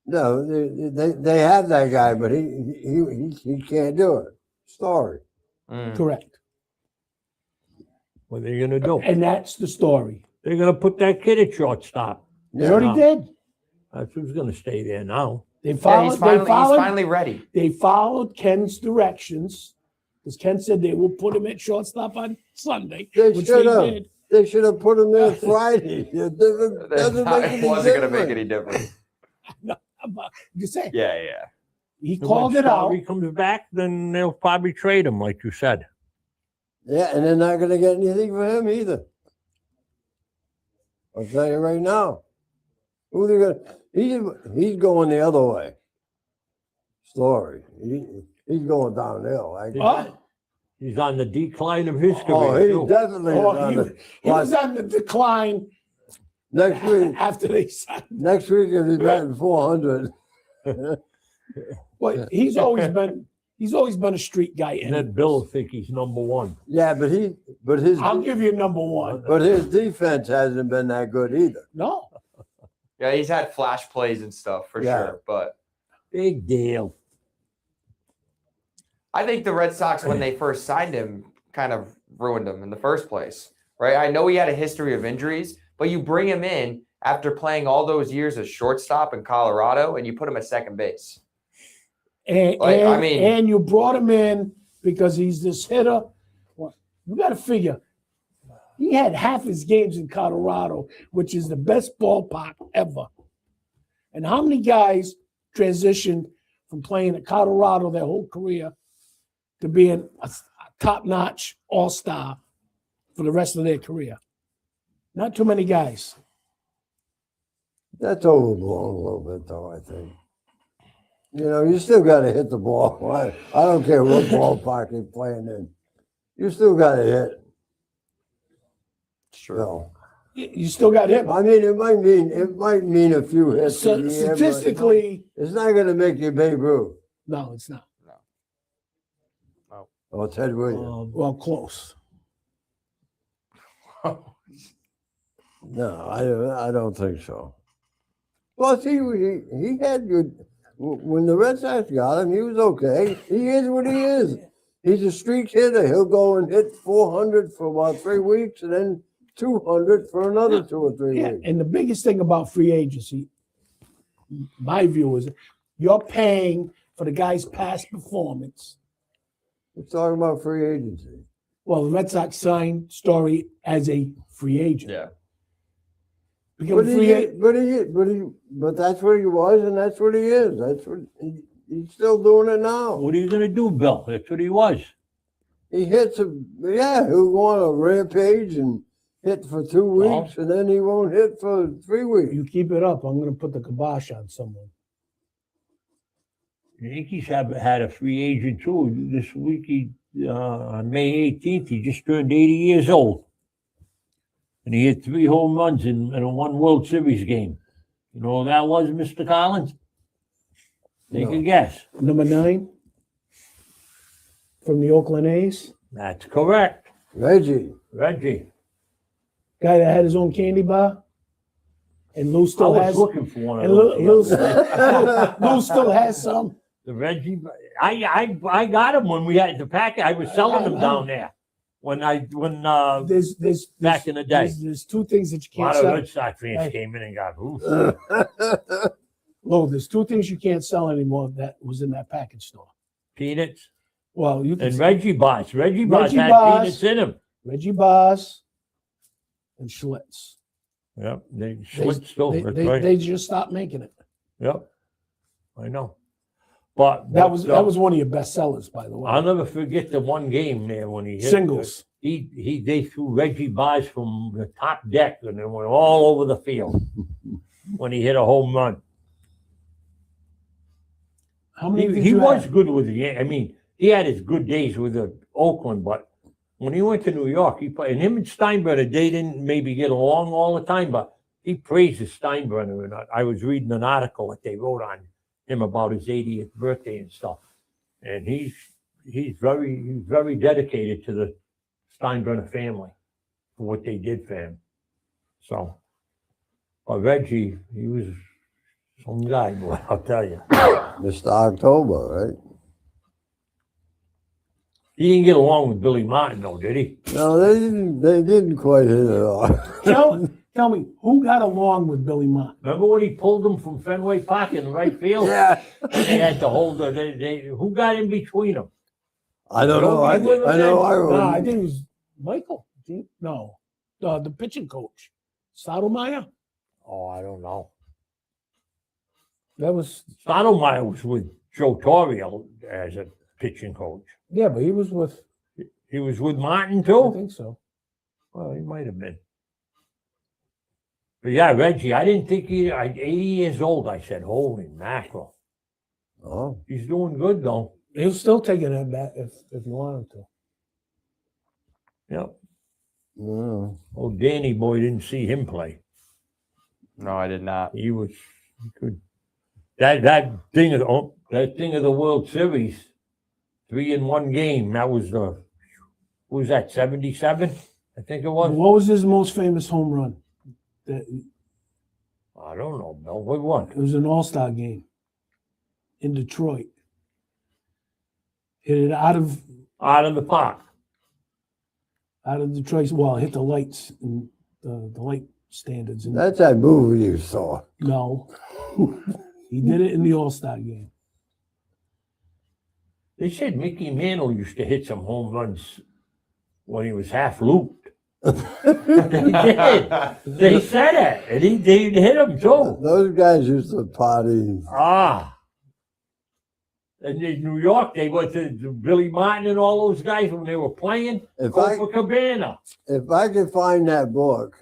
No, they have that guy, but he can't do it. Story. Mm. Correct, What are they gonna do? and that's the story. They're gonna put that kid at shortstop. They already No. did. That's who's gonna stay there now. They Yeah, followed. he's They followed. finally ready. They followed Ken's directions because Ken said they will put him at shortstop on Sunday, They which should they have. did. They should have put him there Friday. It doesn't make any It wasn't going to make difference. any difference. You say Yeah. he And called when it out. Starry comes back, then they'll probably trade him, like you said. Yeah, and they're not going to get anything for him either. I'll tell you right now. Who they going? He's going the other way. Story. He's going downhill. Oh, He's on the decline of his Oh, career. he too. definitely is oh, on he was on the decline next week. after they signed. Next week, if he's batting 400. Well, he's always been a street guy. And then Bill will think he's number one. Yeah, but his I'll give you number one. defense hasn't been that good either. No, Yeah, he's had flash plays and stuff for Yeah. sure. But Big deal. I think the Red Sox, when they first signed him, kind of ruined him in the first place, right? I know he had a history of injuries, but you bring him in after playing all those years as shortstop in Colorado and you put him at second base. and Like, I mean- and you brought him in because he's this hitter. Well, you got to figure he had half his games in Colorado, which is the best ballpark ever. And how many guys transitioned from playing at Colorado their whole career to being a top-notch all-star for the rest of their career? Not too many guys. That's overblown a little bit, though, I think. You know, you still got to hit the ball. I don't care what ballpark you're playing in. You still got to hit. Sure. So, You still got him. I mean, it might mean a few hits. a year, but Statistically, it's not going to make you Babe Ruth no, it's not. or Ted Williams. Well, close. No, I don't think so. Plus, he had good. When the Red Sox got him, he was okay. He is what he is. He's a streak hitter. He'll go and hit 400 for about 3 weeks, and then 200 for another 2 or 3 Yeah, weeks. and the biggest thing about free agency, my view is, you're paying for the guy's past performance. We're talking about free agency. Well, the Red Sox signed Story as a free agent. Yeah. Become a free agent. But that's what he was, and that's what he is. That's what he's still doing it now. What are you gonna do, Bill? That's what he was. He hits he'll go on a rampage and hit for 2 weeks, and then he won't hit for 3 weeks. You keep it up, I'm going to put the kibosh on someone. The Yankees have had a free agent too. This week, on May 18th, he just turned 80 years old. And he hit 3 home runs in a one World Series game. You know who that was, Mr. Collins? Take a No. guess. Number 9 from the Oakland A's, That's correct. Reggie. Reggie. guy that had his own candy bar. And Lou I still was has. looking for one of And those. Lou still has some. The Reggie, I got him when we had the packet. I was selling them down there when There's back in the day. There's 2 things that you A lot can't of sell. Red Sox fans Hey. came in and got oof. Lou, there's 2 things you can't sell anymore that was in that package store. Peanuts Well, you can and Reggie Bars. Reggie Bars Reggie had Bars. peanuts in him. Reggie Bars and Schlitz. Yep, they Schlitz still. They, That's they, right. they just stopped making it. Yep, I know. But That was one of your best sellers, by the way. I'll never forget the one game there when he hit Singles. They threw Reggie Bars from the top deck and it went all over the field when he hit a home run. How many did He you was have? good with the. I mean, he had his good days with the Oakland, but when he went to New York, he played. And him and Steinbrenner, they didn't maybe get along all the time, but he praises Steinbrenner. And I was reading an article that they wrote on him about his 80th birthday and stuff. And he's very dedicated to the Steinbrenner family for what they did for him. So, but Reggie, he was some guy, boy, I'll tell you. Mr. October, right? He didn't get along with Billy Martin, though, did he? No, they didn't quite hit it off. Tell me, who got along with Billy Martin? Remember when he pulled him from Fenway Park in the right field? Yeah. They had to hold the, who got in between them? I don't know. I know. I think it was Michael. No, the pitching coach, Stottlemyre. Oh, I don't know. That was Stottlemyre was with Joe Torre as a pitching coach. yeah, but he was with. He was with Martin I too? think so. Well, he might have been. But yeah, Reggie, I didn't think 80 years old. I said, holy mackerel. Oh, He's doing good though. He'll still take it at bat if you want him to. Yep. no. Oh, Danny boy didn't see him play. No, I did not. He could. That thing of the World Series, 3-in-1 game. That was who was that? 77, I think it was. What was his most famous home run? It I don't know, Bill. What one? was an All-Star game in Detroit. Hit it out of The park. Detroit. Well, hit the lights and the light standards. And That's that movie you saw. no, he did it in the All-Star game. They said Mickey Mantle used to hit some home runs when he was half looped. They did. They said it, and they hit him too. Those guys used to party. Ah. And in New York, they went to Billy Martin and all those guys when they were playing Copacabana. If I can find that book,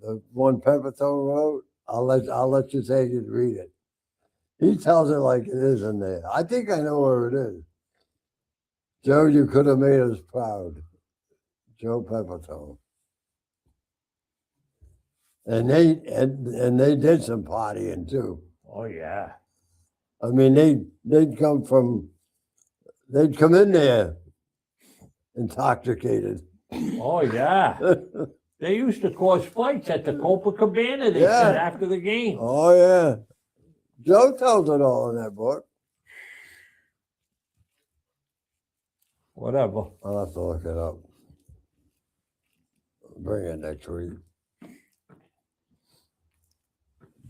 the one Pepitone wrote, I'll let you take it and read it. He tells it like it is in there. I think I know where it is. Joe, you could have made us proud. Joe Pepitone. And they did some partying too. Oh yeah. I mean, they'd come in there intoxicated. Oh yeah. They used to cause fights at the Copacabana, they Yeah. said, after the game. Oh yeah. Joe tells it all in that book. Whatever. I'll have to look it up. Bring it next week.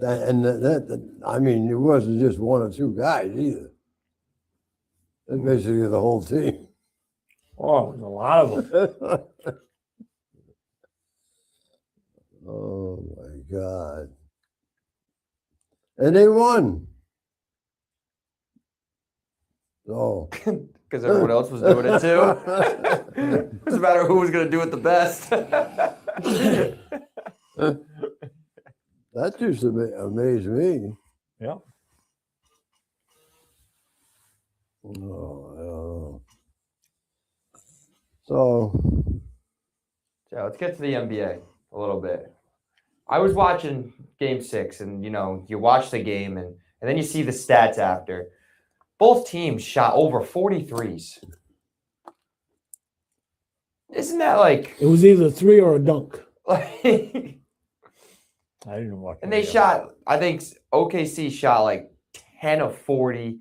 I mean, it wasn't just one or two guys either. It's basically the whole team. Oh, there's a lot of them. Oh my God. And they won. So Because everyone else was doing it too. It doesn't matter who was going to do it the best. that used to amaze me. Yeah. Oh, I don't know. So Yeah, let's get to the NBA a little bit. I was watching Game 6, and you watch the game, and then you see the stats after. Both teams shot over 43s. Isn't that like? It was either 3 or a dunk. And I didn't watch they shot. I think OKC shot like 10 of 40.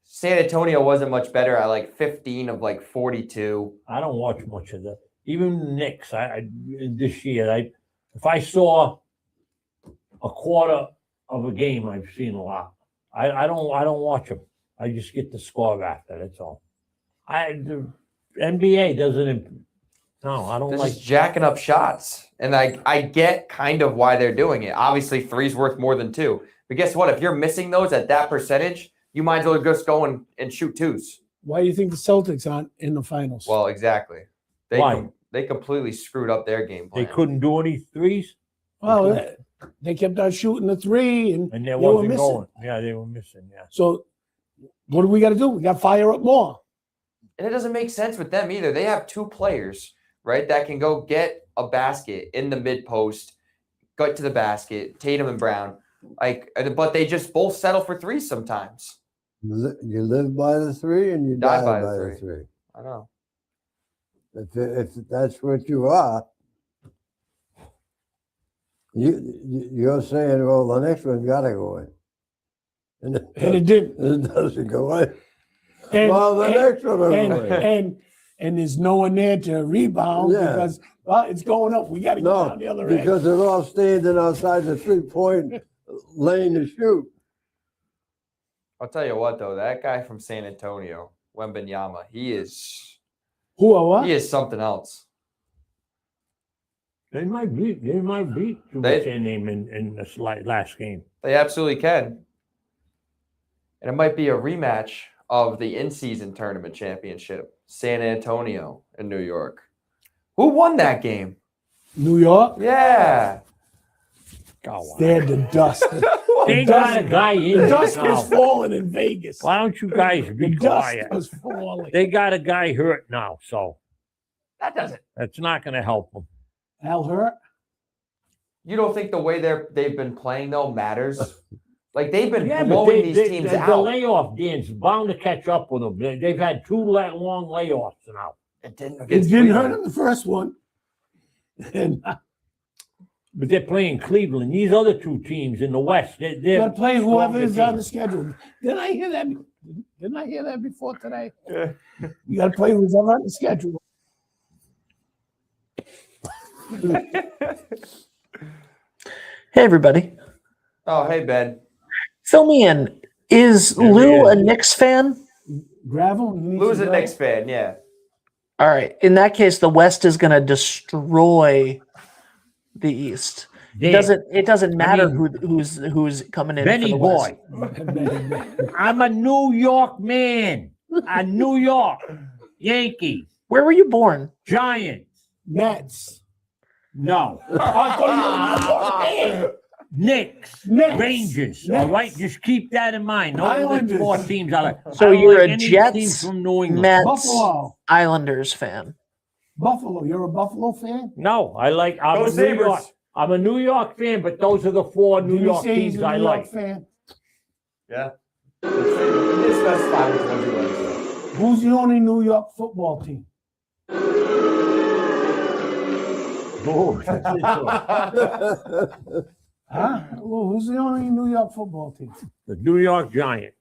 San Antonio wasn't much better at like 15 of like 42. I don't watch much of that. Even the Knicks, this year, if I saw a quarter of a game, I've seen a lot. I don't watch them. I just get the score after. That's all. The NBA doesn't. No, I don't They're like just jacking up shots, and I get kind of why they're doing it. Obviously, 3's worth more than 2. But guess what? If you're missing those at that percentage, you might as well just go and shoot 2s. Why do you think the Celtics aren't in the finals? Well, exactly. Why? They completely screwed up their game plan. they couldn't do any threes, well, they kept on shooting the 3, and and they were wasn't missing. going. Yeah, they were missing. Yeah. So what do we got to do? We got to fire up more. And it doesn't make sense with them either. They have two players, right, that can go get a basket in the mid post, get to the basket, Tatum and Brown. But they just both settle for threes sometimes. You live by the three and you Die die by by the the three. I know. If that's what you are, you're saying, well, the next one got to go in. And it didn't. It doesn't go in. And, Well, the next one will go in. and there's no one there to rebound Yeah. because it's going up. We got to get No, down the other end. because they're all standing outside the 3-point lane to shoot. I'll tell you what, though, that guy from San Antonio, Wembanyama, he is Who or what? something else. They might beat what's their name in this last game. They absolutely can. And it might be a rematch of the in-season tournament championship, San Antonio and New York. Who won that game? New York? Yeah. They had the dust. They got a guy in The dust now. was falling in Vegas. Why don't you guys The be dust quiet? was falling. They got a guy hurt now, so That doesn't. that's not going to help them. Al hurt? You don't think the way they've been playing though matters? Like they've been Yeah, but blowing these teams the out. layoff, Dan's bound to catch up with them. They've had two long layoffs now. It didn't It against didn't hurt Cleveland. him the first one. And But they're playing Cleveland. These other two teams in the West, they're they're playing whoever stronger is on the teams. schedule. Didn't I hear that? Didn't I hear that before today? You got to play who's on the schedule. Hey, everybody. Oh, hey Ben. Fill me in. Is There he Lou a is. Knicks fan? Gravel? You need Lou's some a gravel? Knicks fan, yeah. All right. In that case, the West is going to destroy the East. Dan, It doesn't matter mean, who's coming in Benny for the West. boy. I'm a New York man. A New York Yankee, Where were you born? Giants. Mets. No, I thought you were New York. Knicks, Knicks. Rangers. Knicks. All right, just keep that in mind. Those are the Islanders. four teams I like. So I don't you're like a any Jets, team from New England. Mets, Buffalo. Islanders fan. Buffalo. You're a Buffalo fan? No, I'm Go a New Sabres. York. I'm a New York fan, but those are the four New Did he York say he's teams a I New York like. fan? Yeah. He did specify which ones he likes. Who's the only New York football team? Oh, Huh? Well, who's the only New York football team? the New York Giants.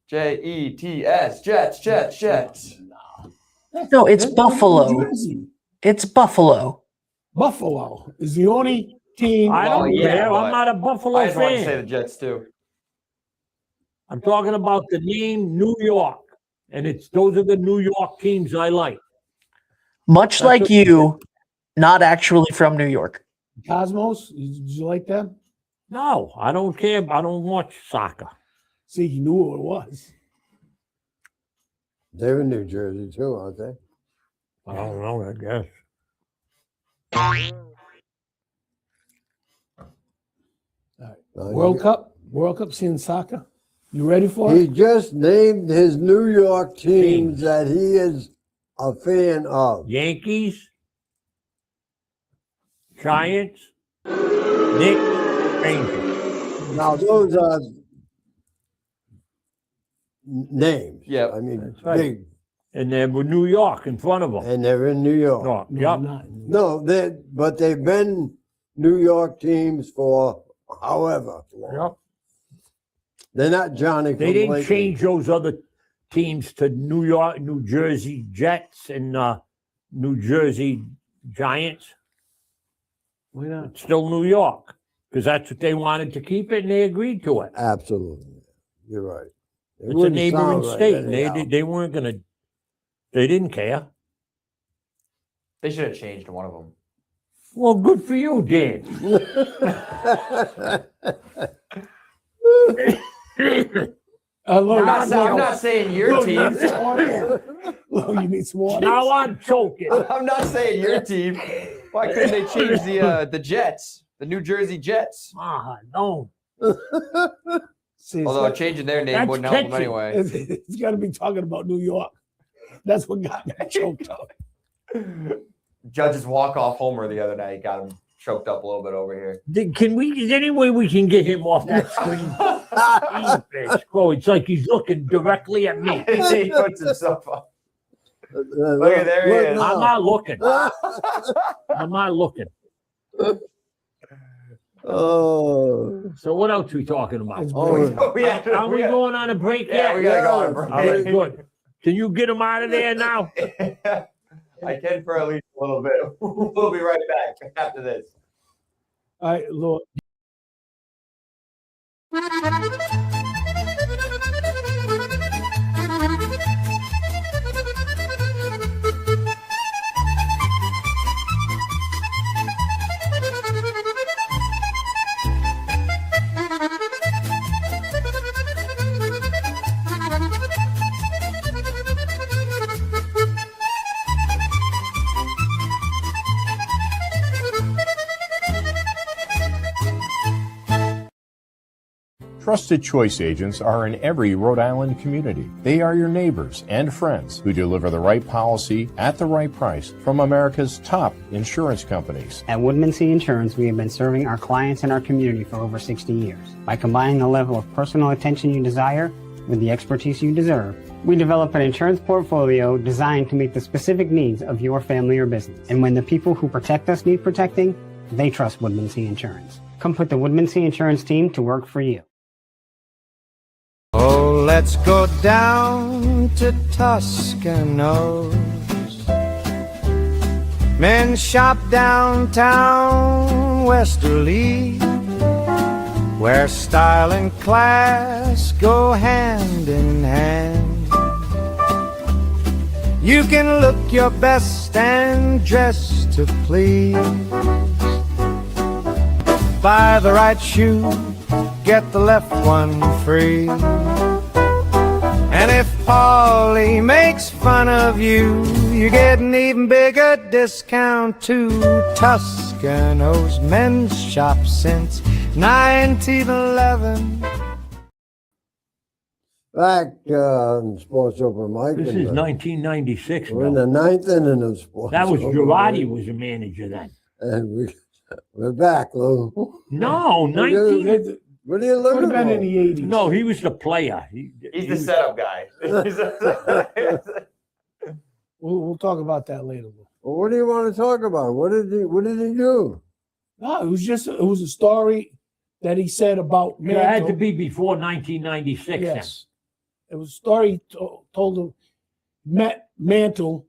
Jets, Jets. No, it's They're Buffalo. New Jersey. It's Buffalo. Buffalo is the only team. I don't yeah, care. but I'm not a Buffalo I just want to say fan. the Jets too. I'm talking about the name New York, and those are the New York teams I like. Much That's like what- you, not actually from New York. Cosmos. Did you like them? No, I don't care. I don't watch soccer. See, you knew who it was. They're in New Jersey too, aren't they? I don't know. I guess. World Cup, seeing soccer. You ready for He it? just named his New York teams that he is a fan of. Yankees, Giants, Knicks, Rangers. Now those are names. Yep. I mean, That's right. big, And then with New York in front of them. and they're in New York. No, No, yep. not. No, but they've been New York teams for however long. Yep. They're not Johnny. They didn't come-lately. change those other teams to New York, New Jersey Jets and New Jersey Giants. Why not? It's still New York because that's what they wanted to keep it, and they agreed to it. Absolutely, you're right. It It's a wouldn't neighboring sound right state. and anyhow. They weren't gonna. They didn't care. They should have changed one of them. Well, good for you, Dan. Look, I'm not saying your look, team. Look, you need some water. Now I'm choking. I'm not saying your team. Why couldn't they change the Jets, the New Jersey Jets? No. See, Although changing their name That's wouldn't help them catchy. anyway. it's got to be talking about New York. That's what got me choked up. Judge's walk-off homer the other night got him choked up a little bit over here. Can we? Is there any way we can get him off that screen? Jesus, bro, it's like he's looking directly at me. He puts himself up. Look at there he is. I'm not looking. I'm not looking. Oh, So what else we talking about? It's oh, brilliant. Oh, yeah, Are we going on a break Yeah, yet? we gotta go on a Yeah. break. All right, good. Can you get him out of there now? I can for at least a little bit. We'll be right back after this. All right, Lord. Trusted Choice agents are in every Rhode Island community. They are your neighbors and friends who deliver the right policy at the right price from America's top insurance companies. At Woodmansee Insurance, we have been serving our clients and our community for over 60 years. By combining the level of personal attention you desire with the expertise you deserve, we develop an insurance portfolio designed to meet the specific needs of your family or business. And when the people who protect us need protecting, they trust Woodmansee Insurance. Come put the Woodmansee Insurance team to work for you. Oh, let's go down to Toscanos. Men shop downtown Westerly, where style and class go hand in hand. You can look your best and dress to please. Buy the right shoe, get the left one free. And if Paulie makes fun of you, you get an even bigger discount too. Toscano's men's shop since 1911. back on Sports Open Mike. This is 1996. We're in Bill. the ninth inning of Sports That was Open Girardi Mic, was a manager then. and we're back, Lou. No, 19. What are you Would looking have been in for? the 80s. No, he was the player. He's the setup guy. We'll talk about that later. Well, what do you want to talk about? What did he do? No, it was a story that he said about It had to Mantle. be before 1996. Yes. It was a story told him met Mantle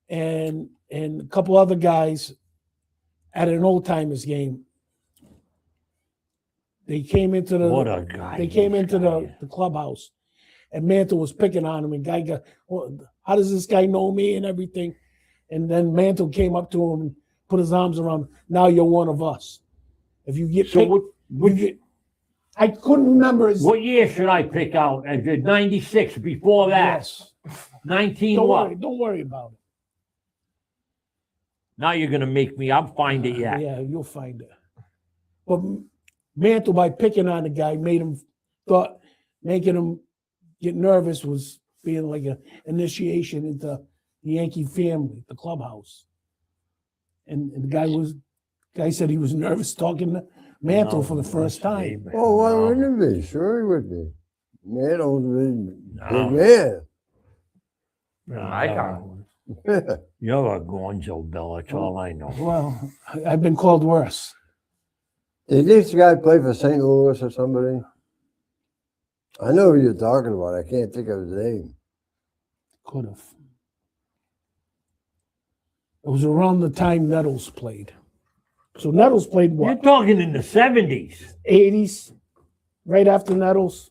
and a couple other guys at an old timers game. They came into Then. What the a guy. they came this into guy is. the clubhouse, and Mantle was picking on him. And guy got, well, how does this guy know me and everything? And then Mantle came up to him and put his arms around him. Now you're one of us. If you get So picked, what, you get, I couldn't remember his. what year should I pick out? 96. Before that, Yes. 19 Don't what? worry. Don't worry about it. Now you're gonna make me. I'll find it yet. Yeah, you'll find it. But Mantle, by picking on the guy, making him get nervous was being like an initiation into the Yankee family, the clubhouse. And the guy said he was nervous talking to Mantle for the first time. Oh, why No. wouldn't it be? Sure, he would be. Man, old big No. man. Icon. You're a gonzo, Bill. That's all I know. Well, I've been called worse. Did this guy play for St. Louis or somebody? I know who you're talking about. I can't think of his name. Could have. It was around the time Nettles played. So Nettles played You're what? talking in the 70s. 80s, right after Nettles.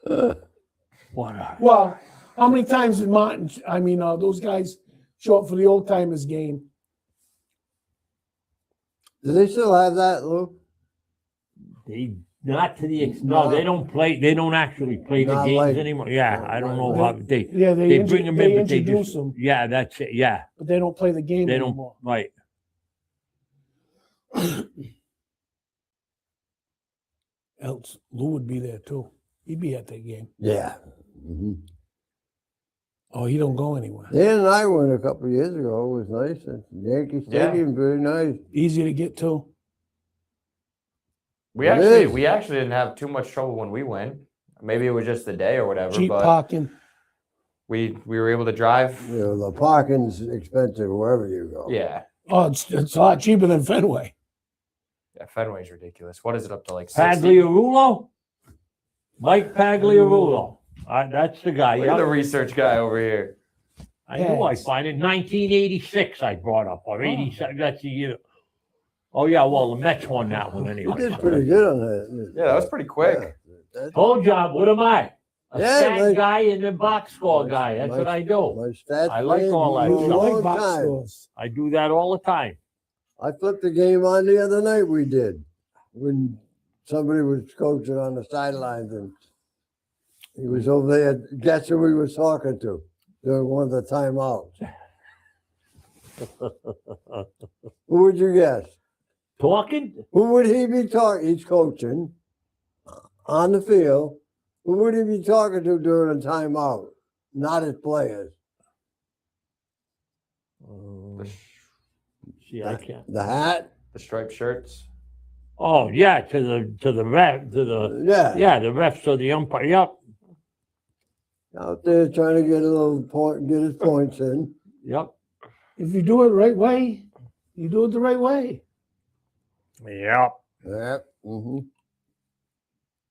What a, Well, how many times did those guys show up for the old timers game? Do they still have that, Lou? they not to the no, they don't play. They don't actually play the Not games like- anymore. Yeah, I don't know how they Yeah, they bring them in, they but they introduce just them, yeah, that's it. Yeah, but they don't play the game they don't anymore. right. else Lou would be there too. He'd be at that game. Yeah. hmm Oh, he don't go anywhere. Dan and I went a couple of years ago. It was nice. And Yankee Yeah. Stadium, very nice. Easy to get to. We It actually is. we actually didn't have too much trouble when we went. Maybe it was just the day or whatever, Cheap but parking. we were able to drive. You know, the parking's expensive wherever you go. Yeah. Oh, it's a lot cheaper than Fenway. Yeah, Fenway's ridiculous. What is it up to like 60? Pagliarulo? Mike Pagliarulo. That's the guy. Look at the Yeah. research guy over here. I knew I Yes. find it. 1986 I brought up, or 87. That's the year. Oh, yeah, well, the Mets won that one You anyway. did pretty good on that. Yeah, that was pretty quick. Yeah, that- Told you, what am I? A Yeah, stat my- guy and a box score guy. That's what I do. My stats I like man, all that for a You stuff. like long box time. scores. I do that all the time. I flipped the game on the other night. We did when somebody was coaching on the sidelines and he was over there. Guess who he was talking to during one of the timeouts? Who would you guess? Talking? Who would he be talking? He's coaching on the field. Who would he be talking to during a timeout? Not his players. See, I can't. The hat. The striped shirts. Oh, yeah, to the ref, to the, Yeah. the refs, to the umpire. Yep, Out there trying to get a little point, get his points in. yep, If you do it the right way, you do it the right way. yep. Yeah.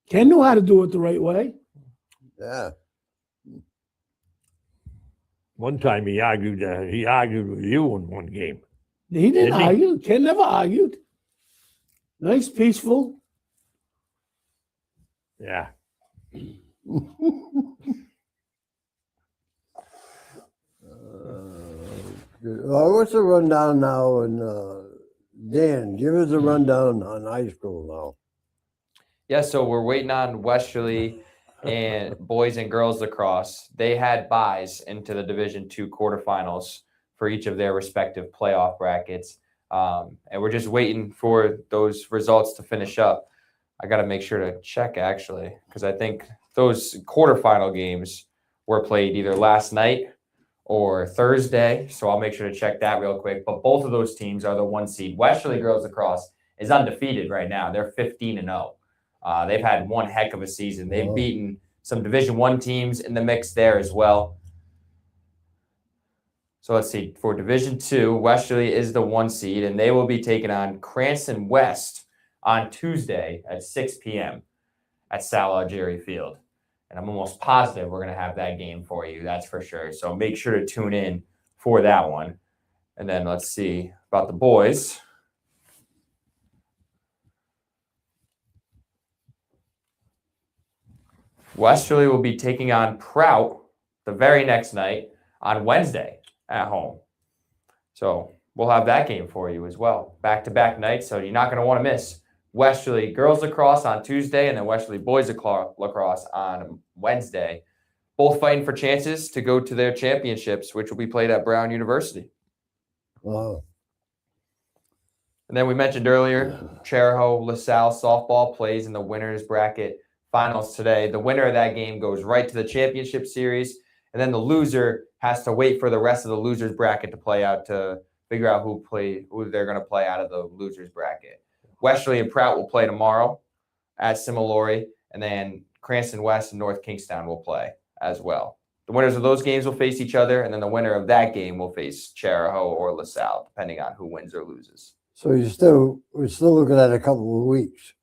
Ken knew how to do it the right way. Yeah. One time he argued with you in one game. He didn't Didn't he? argue. Ken never argued. Nice, peaceful. Yeah. What's the rundown now? And Dan, give us a rundown on high school now. Yeah, so we're waiting on Westerly and boys and girls lacrosse. They had buys into the Division II quarterfinals for each of their respective playoff brackets. And we're just waiting for those results to finish up. I got to make sure to check actually, because I think those quarterfinal games were played either last night or Thursday. So I'll make sure to check that real quick. But both of those teams are the 1 seed. Westerly girls lacrosse is undefeated right now. They're 15-0. They've had one heck of a season. They've beaten some Division I teams in the mix there as well. So let's see. For Division II, Westerly is the 1 seed, and they will be taking on Cranston West on Tuesday at 6 p.m. at Sal Algieri Field. And I'm almost positive we're going to have that game for you. That's for sure. So make sure to tune in for that one. And then let's see about the boys. Westerly will be taking on Prout the very next night on Wednesday at home. So we'll have that game for you as well. Back-to-back nights, so you're not going to want to miss Westerly girls lacrosse on Tuesday and then Westerly boys lacrosse on Wednesday. Both fighting for chances to go to their championships, which will be played at Brown University. Wow. And then we mentioned earlier, Chariho LaSalle softball plays in the winners bracket finals today. The winner of that game goes right to the championship series, and then the loser has to wait for the rest of the losers bracket to play out to figure out who they're going to play out of the losers bracket. Westerly and Prout will play tomorrow at Similori, and then Cranston West and North Kingstown will play as well. The winners of those games will face each other, and then the winner of that game will face Chariho or LaSalle, depending on who wins or loses. So we're still looking at a couple of weeks.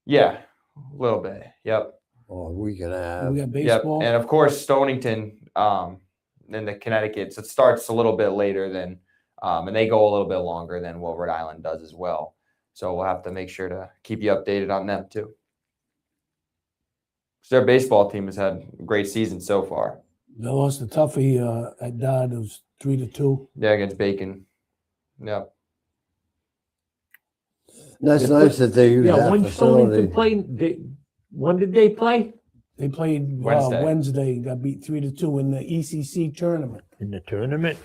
Yeah, a little bit. Yep. Or a week and a half. We got Yep. baseball. And of course, Stonington in the Connecticut, it starts a little bit later than, and they go a little bit longer than what Rhode Island does as well. So we'll have to make sure to keep you updated on them too. Their baseball team has had a great season so far. They lost to Tuffy at Dodd. It was 3-2. Yeah, against Bacon. Yep. That's nice that they use Yeah, that when facility. Stonington played, when did they play? They played Wednesday. Wednesday. Got beat 3-2 in the ECC tournament. In the tournament?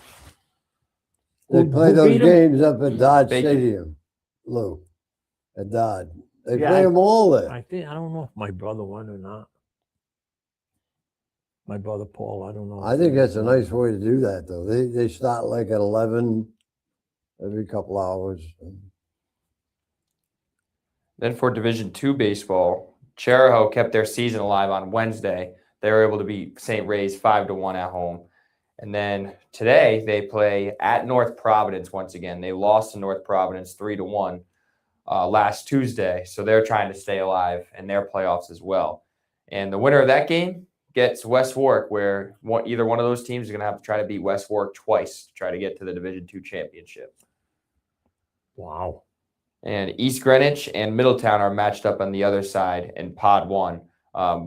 They Who play those beat 'em? games up at Dodge Bacon. Stadium, Lou, at Dodge. They Yeah, play them all there. I don't know if my brother went or not. My brother Paul, I don't know. I think that's a nice way to do that, though. They start like at 11 every couple hours. Then for Division II baseball, Charahoe kept their season alive on Wednesday. They were able to beat St. Ray's 5-1 at home. And then today they play at North Providence once again. They lost to North Providence 3-1 last Tuesday. So they're trying to stay alive in their playoffs as well. And the winner of that game gets West Warwick, where either one of those teams is going to have to try to beat West Warwick twice to try to get to the Division II championship. Wow. And East Greenwich and Middletown are matched up on the other side in Pod 1.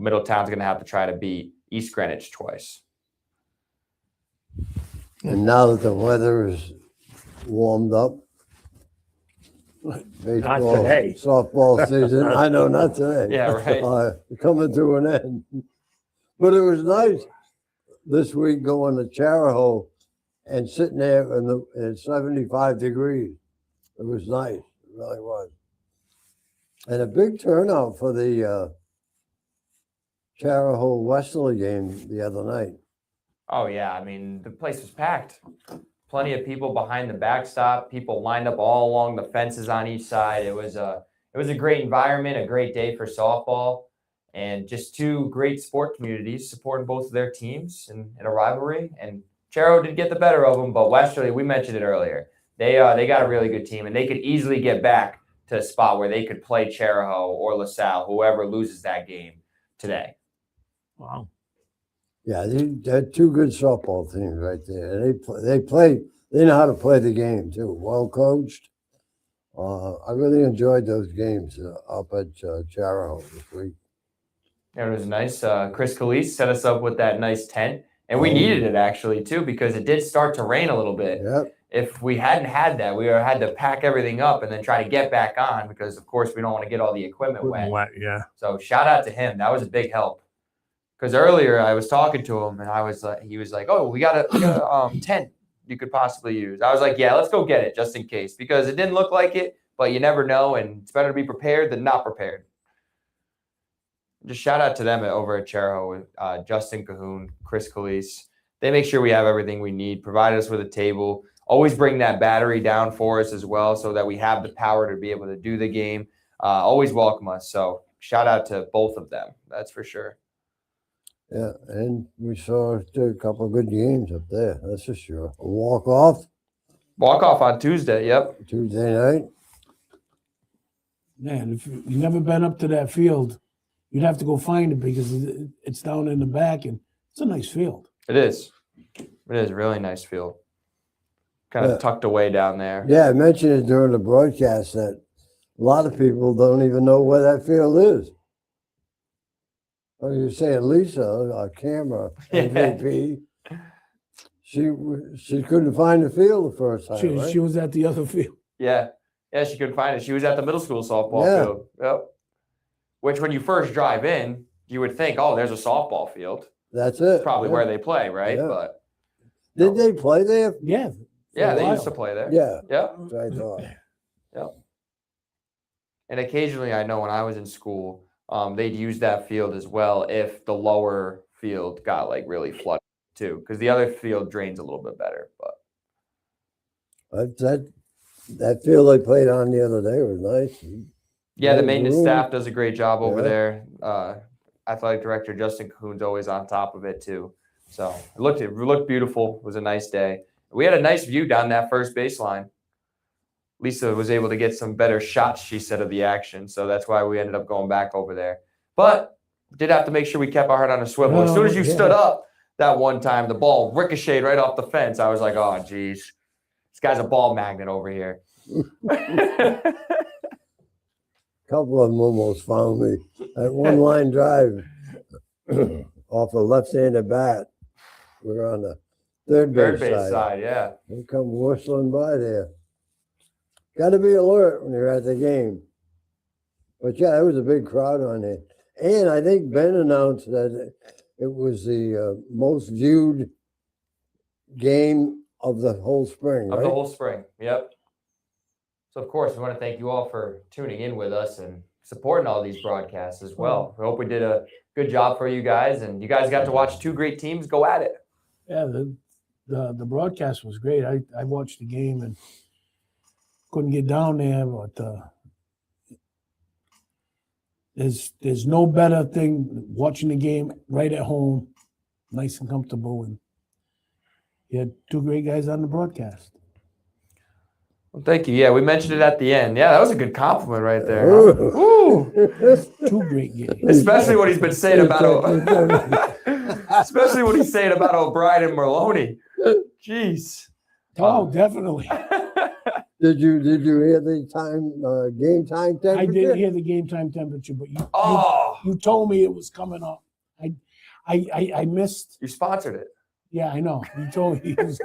Middletown's going to have to try to beat East Greenwich twice. And now that the weather is warmed up, baseball, today. softball season, I know, not today. Yeah, right. Coming to an end. But it was nice this week going to Charahoe and sitting there in 75 degrees. It was nice. It really was. And a big turnout for the Charahoe Westerly game the other night. Oh, yeah. I mean, the place was packed. Plenty of people behind the backstop. People lined up all along the fences on each side. It was a great environment, a great day for softball, and just two great sport communities supporting both of their teams in a rivalry. And Charahoe did get the better of them, but Westerly, we mentioned it earlier, they got a really good team, and they could easily get back to a spot where they could play Charahoe or LaSalle, whoever loses that game today. Wow. Yeah, they're two good softball teams right there. They know how to play the game too. Well coached. I really enjoyed those games up at Charahoe this week. It was nice. Chris Calise set us up with that nice tent, and we needed it actually too, because it did start to rain a little bit. Yep. If we hadn't had that, we would have had to pack everything up and then try to get back on, because of course we don't want to get all the equipment wet. Yeah. So shout out to him. That was a big help. Because earlier I was talking to him and he was like, "Oh, we got a tent you could possibly use." I was like, "Yeah, let's go get it just in case," because it didn't look like it, but you never know, and it's better to be prepared than not prepared. Just shout out to them over at Charahoe, Justin Cahoon, Chris Calise. They make sure we have everything we need, provide us with a table, always bring that battery down for us as well so that we have the power to be able to do the game. Always welcome us. So shout out to both of them. That's for sure. Yeah, and we saw a couple of good games up there. That's for sure. A walk-off Walk off on Tuesday. Yep. Tuesday night. Man, if you've never been up to that field, you'd have to go find it because it's down in the back and it's a nice field. It is. It is a really nice field. Kind of Yeah. tucked away down there. Yeah, I mentioned it during the broadcast that a lot of people don't even know where that field is. Oh, you're saying Lisa, our camera MVP, she couldn't find the field the first time, right? She was at the other field. Yeah. Yeah, she couldn't find it. She was at the middle school softball Yeah. field. Yep. Which when you first drive in, you would think, oh, there's a softball field. That's it. Probably yeah. where they play, right? Yeah. But Did they play there? Yeah. yeah, a they while. used to play there. Yeah, Yep. that's what I thought. Yep. And occasionally, I know when I was in school, they'd use that field as well if the lower field got like really flooded too, because the other field drains a little bit better. But That field they played on the other day was nice. yeah, the Yeah, maintenance room. staff does a great job over Yeah. there. Athletic director Justin Cahoon's always on top of it too. So it looked beautiful. It was a nice day. We had a nice view down that first baseline. Lisa was able to get some better shots, she said, of the action. So that's why we ended up going back over there. But did have to make sure we kept our heart on a swivel. As soon as you stood up that one time, the ball ricocheted right off the fence. I was like, oh, geez, this guy's a ball magnet over here. Couple of them almost found me. That one line drive off a left-handed bat. We're on the third Third base base side. side, yeah. They come whistling by there. Got to be alert when you're at the game. But yeah, there was a big crowd on there. And I think Ben announced that it was the most viewed game of the whole spring, Of right? the whole spring. Yep. So, of course, we want to thank you all for tuning in with us and supporting all these broadcasts as well. We hope we did a good job for you guys, and you guys got to watch two great teams go at it. Yeah, the broadcast was great. I watched the game and couldn't get down there, but there's no better thing than watching the game right at home, nice and comfortable, and you had two great guys on the broadcast. Well, thank you. Yeah, we mentioned it at the end. Yeah, that was a good compliment right there. Ooh. Two great games. Especially what he's been saying about especially what he's saying about O'Brien and Merlone. Jeez. Oh, definitely. Did you hear the game time temperature? I didn't hear the game time temperature, but Oh, you told me it was coming up. I missed. you sponsored it. Yeah, I know. You told me it was.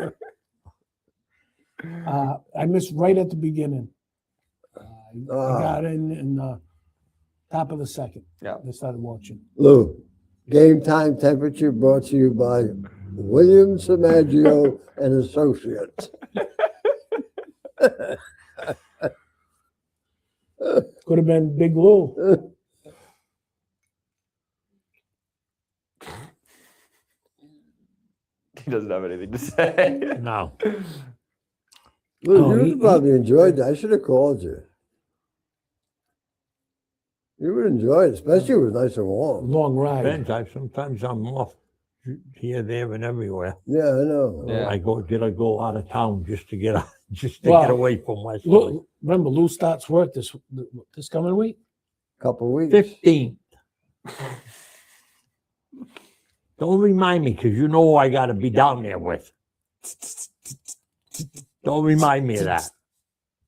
I missed right at the beginning. I got in the top of the second. Yeah. I started watching. Lou, game time temperature brought to you by William Samaggio and Associates. Could have been Big Lou. He doesn't have anything to say. No. Lou, Oh, you probably enjoyed that. I should have called you. You would enjoy it, especially if it was nice and warm. Long ride. Depends. Sometimes I'm off here, there, and everywhere. Yeah, I know. Yeah. I go out of town just to get Well, get away from West Philly. Lou, remember, Lou starts work this coming week. Couple of weeks. 15. Don't remind me, because you know I got to be down there with. Don't remind me of that.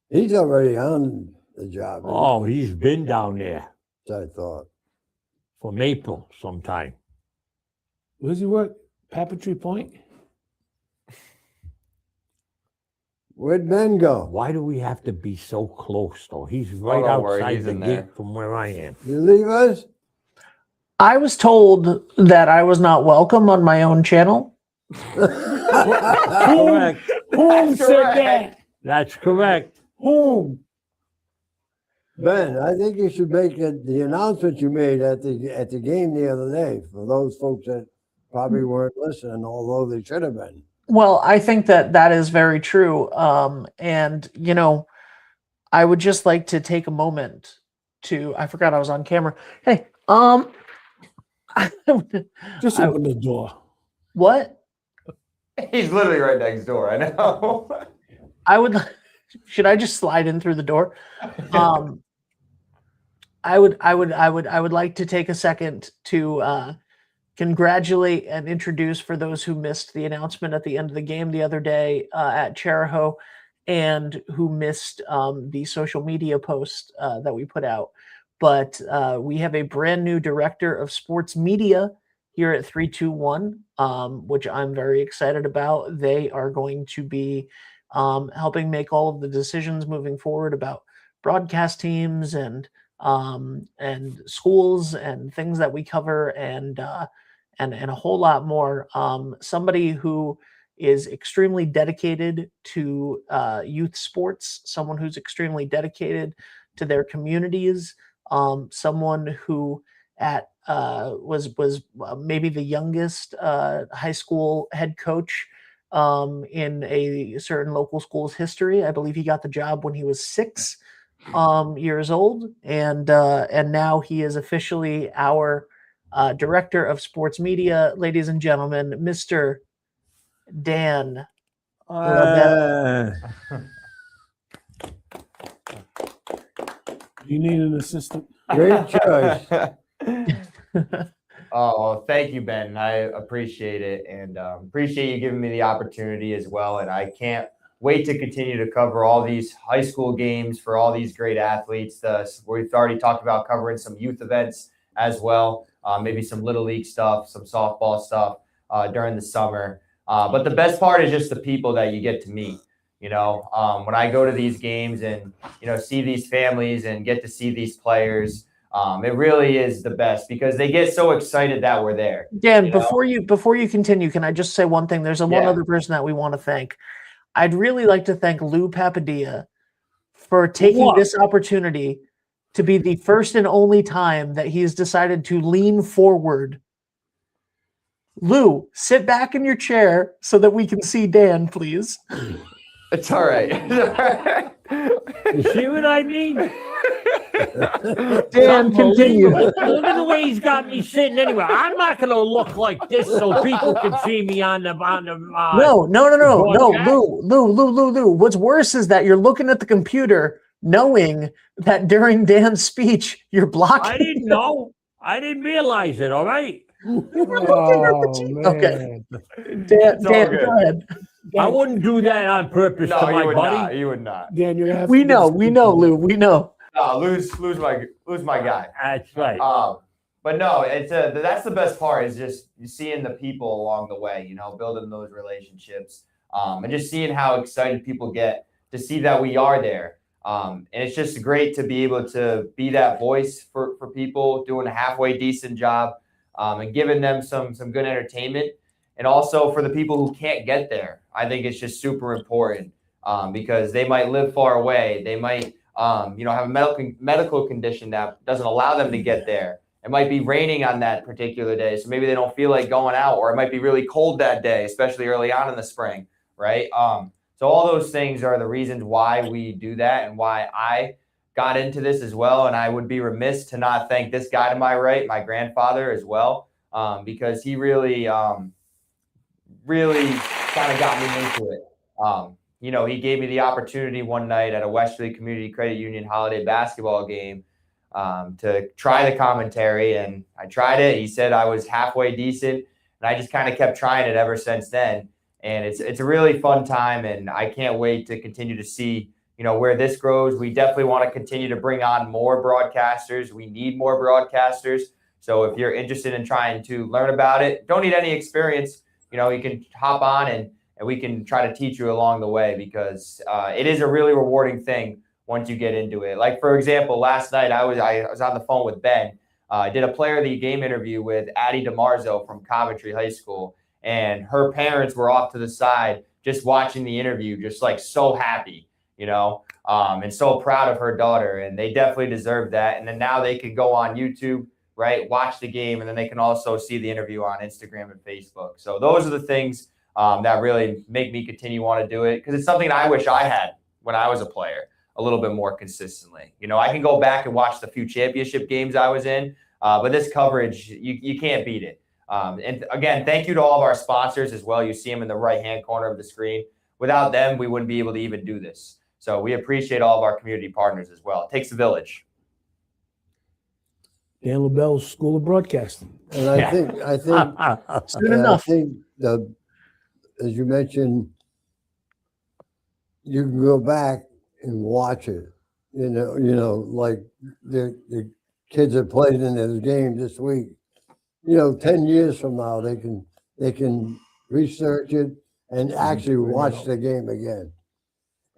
He's already on the job. Oh, he's been down there I thought. from April sometime. Where does he work? Papetree Point? Where'd Ben go? Why do we have to be so close, though? He's right don't worry, outside he's the in gate there. from where I am. You leave us? I was told that I was not welcome on my own channel. Correct. Who said correct. that? That's correct. Who? Ben, I think you should make the announcement you made at the game the other day for those folks that probably weren't listening, although they should have been. Well, I think that is very true. And, you know, I would just like to take a moment to, I forgot I was on camera. Hey, Just open the door. what? He's literally right next door. I know. I would, should I just slide in through the door? I would like to take a second to congratulate and introduce, for those who missed the announcement at the end of the game the other day at Chariho, and who missed the social media post that we put out. But we have a brand new director of sports media here at 321, which I'm very excited about. They are going to be helping make all of the decisions moving forward about broadcast teams and schools and things that we cover, and a whole lot more. Somebody who is extremely dedicated to youth sports, someone who's extremely dedicated to their communities, someone who was maybe the youngest high school head coach in a certain local school's history. I believe he got the job when he was 6 years old, and now he is officially our director of sports media. Ladies and gentlemen, Mr. Dan. You need an assistant? Great choice. Oh, thank you, Ben. I appreciate it, and appreciate you giving me the opportunity as well. And I can't wait to continue to cover all these high school games for all these great athletes. We've already talked about covering some youth events as well, maybe some little league stuff, some softball stuff during the summer. But the best part is just the people that you get to meet. You know, when I go to these games and, you know, see these families and get to see these players, it really is the best because they get so excited that we're there. Dan, you know? before you continue, can I just say one thing? There's one other person that we want to thank. I'd really like to thank Lou Papadilla for taking this opportunity to be the first and only time that he's decided to lean forward. Lou, sit back in your chair so that we can see Dan, please. It's all right. It's all right. You see what I mean? Dan, continue. Look at the way he's got me sitting anyway. I'm not going to look like this so people can see me on the No, Lou. What's worse is that you're looking at the computer knowing that during Dan's speech, you're blocking. I didn't know. I didn't realize it, all right? Okay. Dan, all good. go ahead. I wouldn't do that on purpose No, to my you would buddy. not. You would not. Dan, you're gonna have We to know, Lou. We know. No, Lou's my guy. That's right. But no, that's the best part is just seeing the people along the way, you know, building those relationships, and just seeing how excited people get to see that we are there. And it's just great to be able to be that voice for people, doing a halfway decent job, and giving them some good entertainment. And also for the people who can't get there, I think it's just super important, because they might live far away. They might, have a medical condition that doesn't allow them to get there. It might be raining on that particular day, so maybe they don't feel like going out, or it might be really cold that day, especially early on in the spring, right? So all those things are the reasons why we do that and why I got into this as well. And I would be remiss to not thank this guy to my right, my grandfather as well, because he really kind of got me into it. He gave me the opportunity one night at a Westerly Community Credit Union holiday basketball game to try the commentary, and I tried it. He said I was halfway decent, and I just kind of kept trying it ever since then. And it's a really fun time, and I can't wait to continue to see, where this grows. We definitely want to continue to bring on more broadcasters. We need more broadcasters. So if you're interested in trying to learn about it, don't need any experience, you can hop on and we can try to teach you along the way, because it is a really rewarding thing once you get into it. Like, for example, last night I was on the phone with Ben. I did a player of the game interview with Addie DeMarzo from Coventry High School, and her parents were off to the side just watching the interview, just like so happy, and so proud of her daughter, and they definitely deserve that. And then now they can go on YouTube, right, watch the game, and then they can also see the interview on Instagram and Facebook. So those are the things that really make me continue to want to do it, because it's something I wish I had when I was a player a little bit more consistently. I can go back and watch the few championship games I was in, but this coverage, you can't beat it. And again, thank you to all of our sponsors as well. You see them in the right-hand corner of the screen. Without them, we wouldn't be able to even do this. So we appreciate all of our community partners as well. It takes a village. Dan LaBelle's School of Broadcasting. And I think Soon enough. I think as you mentioned, you can go back and watch it. Like the kids that played in this game this week. 10 years from now, they can research it and actually watch the game again.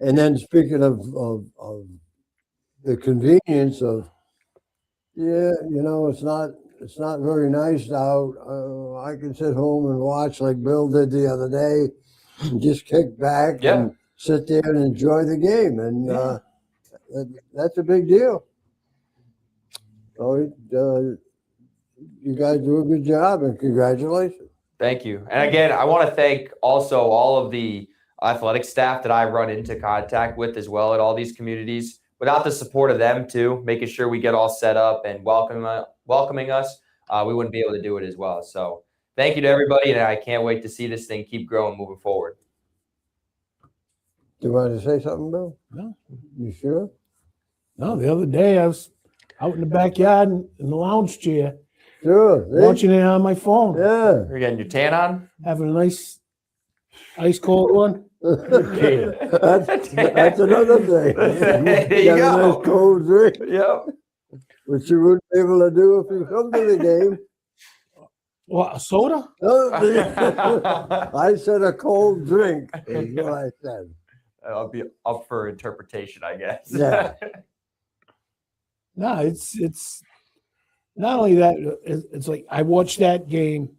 And then speaking of the convenience of, it's not very nice out. I can sit home and watch like Bill did the other day, and just kick back and sit there and enjoy the game, and that's a big deal. So you guys do a good job, and congratulations. Thank you. And again, I want to thank also all of the athletic staff that I run into contact with as well at all these communities. Without the support of them too, making sure we get all set up and welcoming us, we wouldn't be able to do it as well. So thank you to everybody, and I can't wait to see this thing keep growing moving forward. Do you want to say something, Bill? No. You sure? No, the other day I was out in the backyard in the lounge chair, Sure. watching it on my phone, Yeah. You're getting your tan on? having a nice ice cold one. That's another thing. There you Got a go. nice cold drink, Yep. which you wouldn't be able to do if you come to the game. What, a soda? I said a cold drink is what I said. I'll be up for interpretation, I guess. Yeah. No, it's not only that. It's like I watched that game,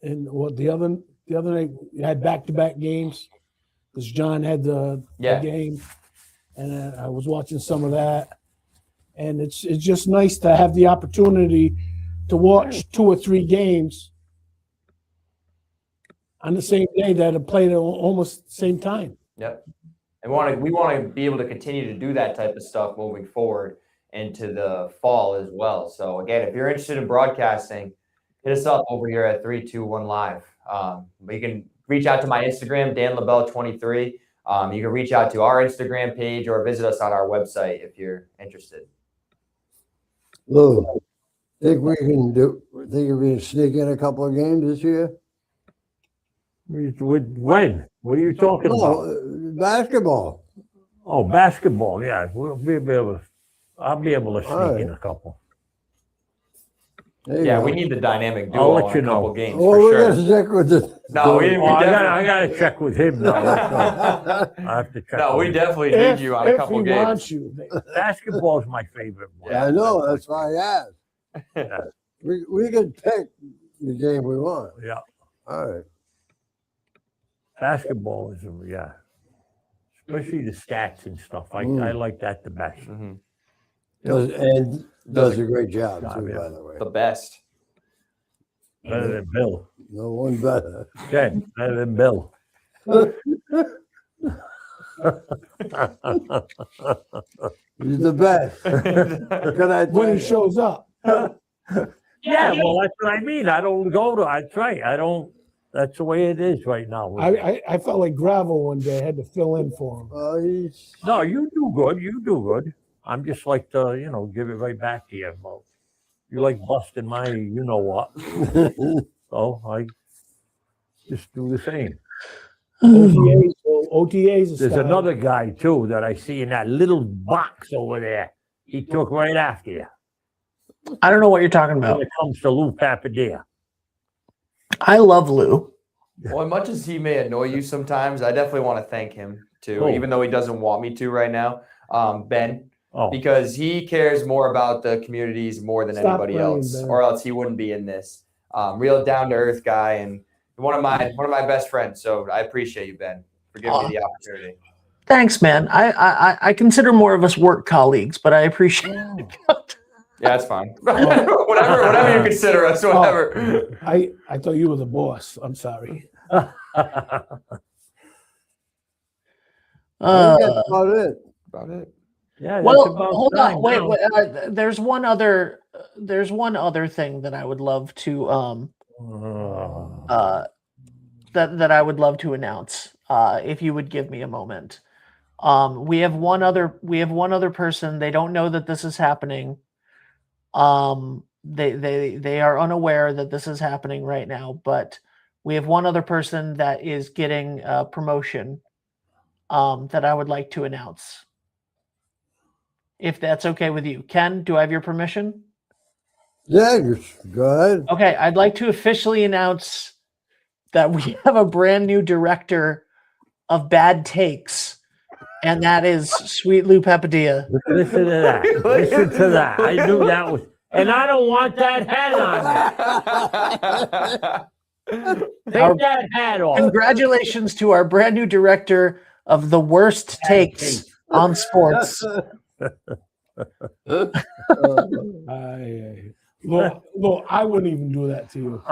and what the other night we had back-to-back games because John had the Yeah. game, and I was watching some of that, And it's just nice to have the opportunity to watch 2 or 3 games on the same day that are played at almost the same time. Yep. And we want to be able to continue to do that type of stuff moving forward into the fall as well. So again, if you're interested in broadcasting, hit us up over here at 321 Live. You can reach out to my Instagram, Dan LaBelle 23. You can reach out to our Instagram page or visit us on our website if you're interested. Lou, think we can sneak in a couple of games this year? When? What are you talking about? Basketball. Oh, basketball. Yeah, I'll be able to sneak in a couple. There you Yeah, go. we need the dynamic duo I'll let on you a couple know. games Well, for we're sure. gonna stick with the. No, we I definitely, gotta check with him now. I have to check. no, with we him. definitely need you on a couple he games. wants you. Basketball is my favorite one. Yeah, I know. That's why I asked. We can pick the game we want. Yeah, All right. basketball is especially the stats and stuff. I like that the best. Mhm. Does a great job too, yeah. by the way. The best. Better than Bill. No one better. Okay, better than Bill. He's the best. Can I When tell he you? shows up. Yeah, well, that's what I mean. I don't go to. That's right. I don't. That's the way it is right now. I felt like gravel one day. I had to fill in for him. He's No, you do good. You do good. I'm just like to, give it right back to you. Well, you like busting my, you know what. So I just do the same. OTAs is There's style. another guy too that I see in that little box over there. He took right after you I don't know what you're talking when about. it comes to Lou Papadilla. I love Lou. Well, as much as he may annoy you sometimes, I definitely want to thank him too, Oh. even though he doesn't want me to right now. Ben, Oh, because he cares more about the communities more than Stop anybody playing, else, Ben. or else he wouldn't be in this. Real down to earth guy and one of my best friends. So I appreciate you, Ben, for giving me the opportunity. Thanks, man. I consider more of us work colleagues, but I appreciate it. Yeah, that's fine. whatever you consider us, whatever. I thought you were the boss. I'm sorry. I think that's about it. About it. yeah. That's Well, about hold time on. Wait. now. There's one other thing that I would love to that I would love to announce. If you would give me a moment. We have one other person. They don't know that this is happening. They are unaware that this is happening right now, but we have one other person that is getting a promotion that I would like to announce. If that's okay with you. Ken, do I have your permission? Yeah, just go ahead. Okay, I'd like to officially announce that we have a brand new director of bad takes, and that is Sweet Lou Papadilla. Listen to that. Listen to that. I knew that was, and I don't want that hat on. Take that hat off. Congratulations to our brand new director of the worst takes on sports. Look, I wouldn't even do that to you.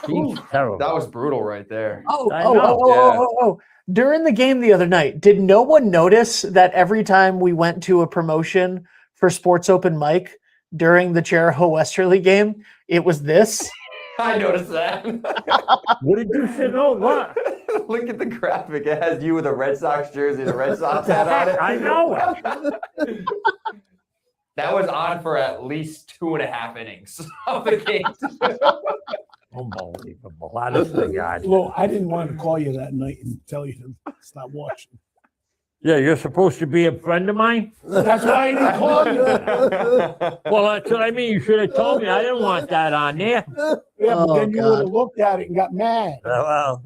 He's terrible. That was brutal right there. I know. Oh. During the game the other night, did no one notice that every time we went to a promotion for Sports Open Mic during the Cheraho Westerly game, it was this? I noticed that. What did you say? No, what? Look at the graphic. It has you with a Red Sox jersey and a Red Sox hat on it. I know it. That was on for at least 2.5 innings of the game. Unbelievable. Honestly, God. Look, I didn't want to call you that night and tell you to stop watching. Yeah, you're supposed to be a friend of mine? That's why I didn't call you. Well, that's what I mean. You should have told me. I didn't want that on there. Yeah, but then you God. would have looked at it and got mad. Well,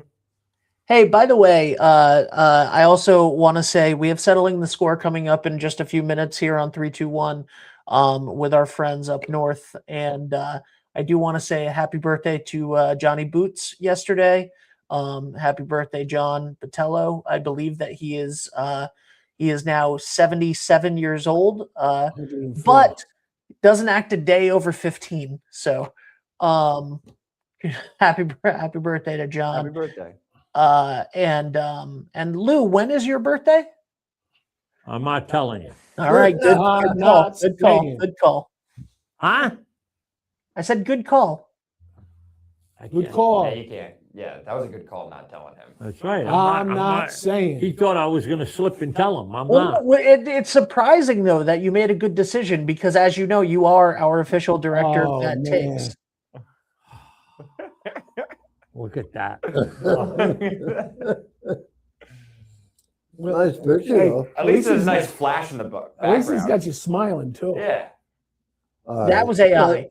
Hey, by the way, I also want to say we have Settling the Score coming up in just a few minutes here on 321 with our friends up north. And I do want to say a happy birthday to Johnny Boots yesterday. Happy birthday, John Botello. I believe that he is He is now 77 years old, 104. but doesn't act a day over 15. So, happy birthday to John. Happy birthday. And Lou, when is your birthday? I'm not telling you. All right, good, I'm good call. not Good call. saying. Good call. Huh? I said good call. I Good can't- call. Yeah, you can't. Yeah, that was a good call not telling him. That's right. I'm not saying. He thought I was going to slip and tell him. I'm Well, not. it's surprising though that you made a good decision because, as you know, you are our official director Oh, of that man. takes. Look at that. Nice picture, Hey, though. At least least there's a he's- nice flash in the book. At least he's got you smiling too. Yeah. All That right. was AI.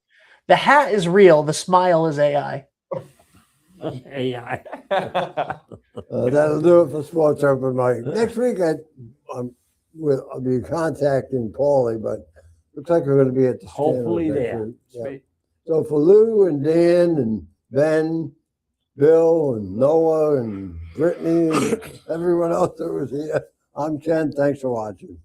The hat is real. The smile is AI. AI. That'll do it for Sports Open Mic. Next week, I'll be contacting Paulie, but looks like we're going to be at the Hopefully Stanley there. next week. Yeah. So for Lou and Dan and Ben, Bill and Noah and Brittany and everyone else that was here, I'm Ken. Thanks for watching.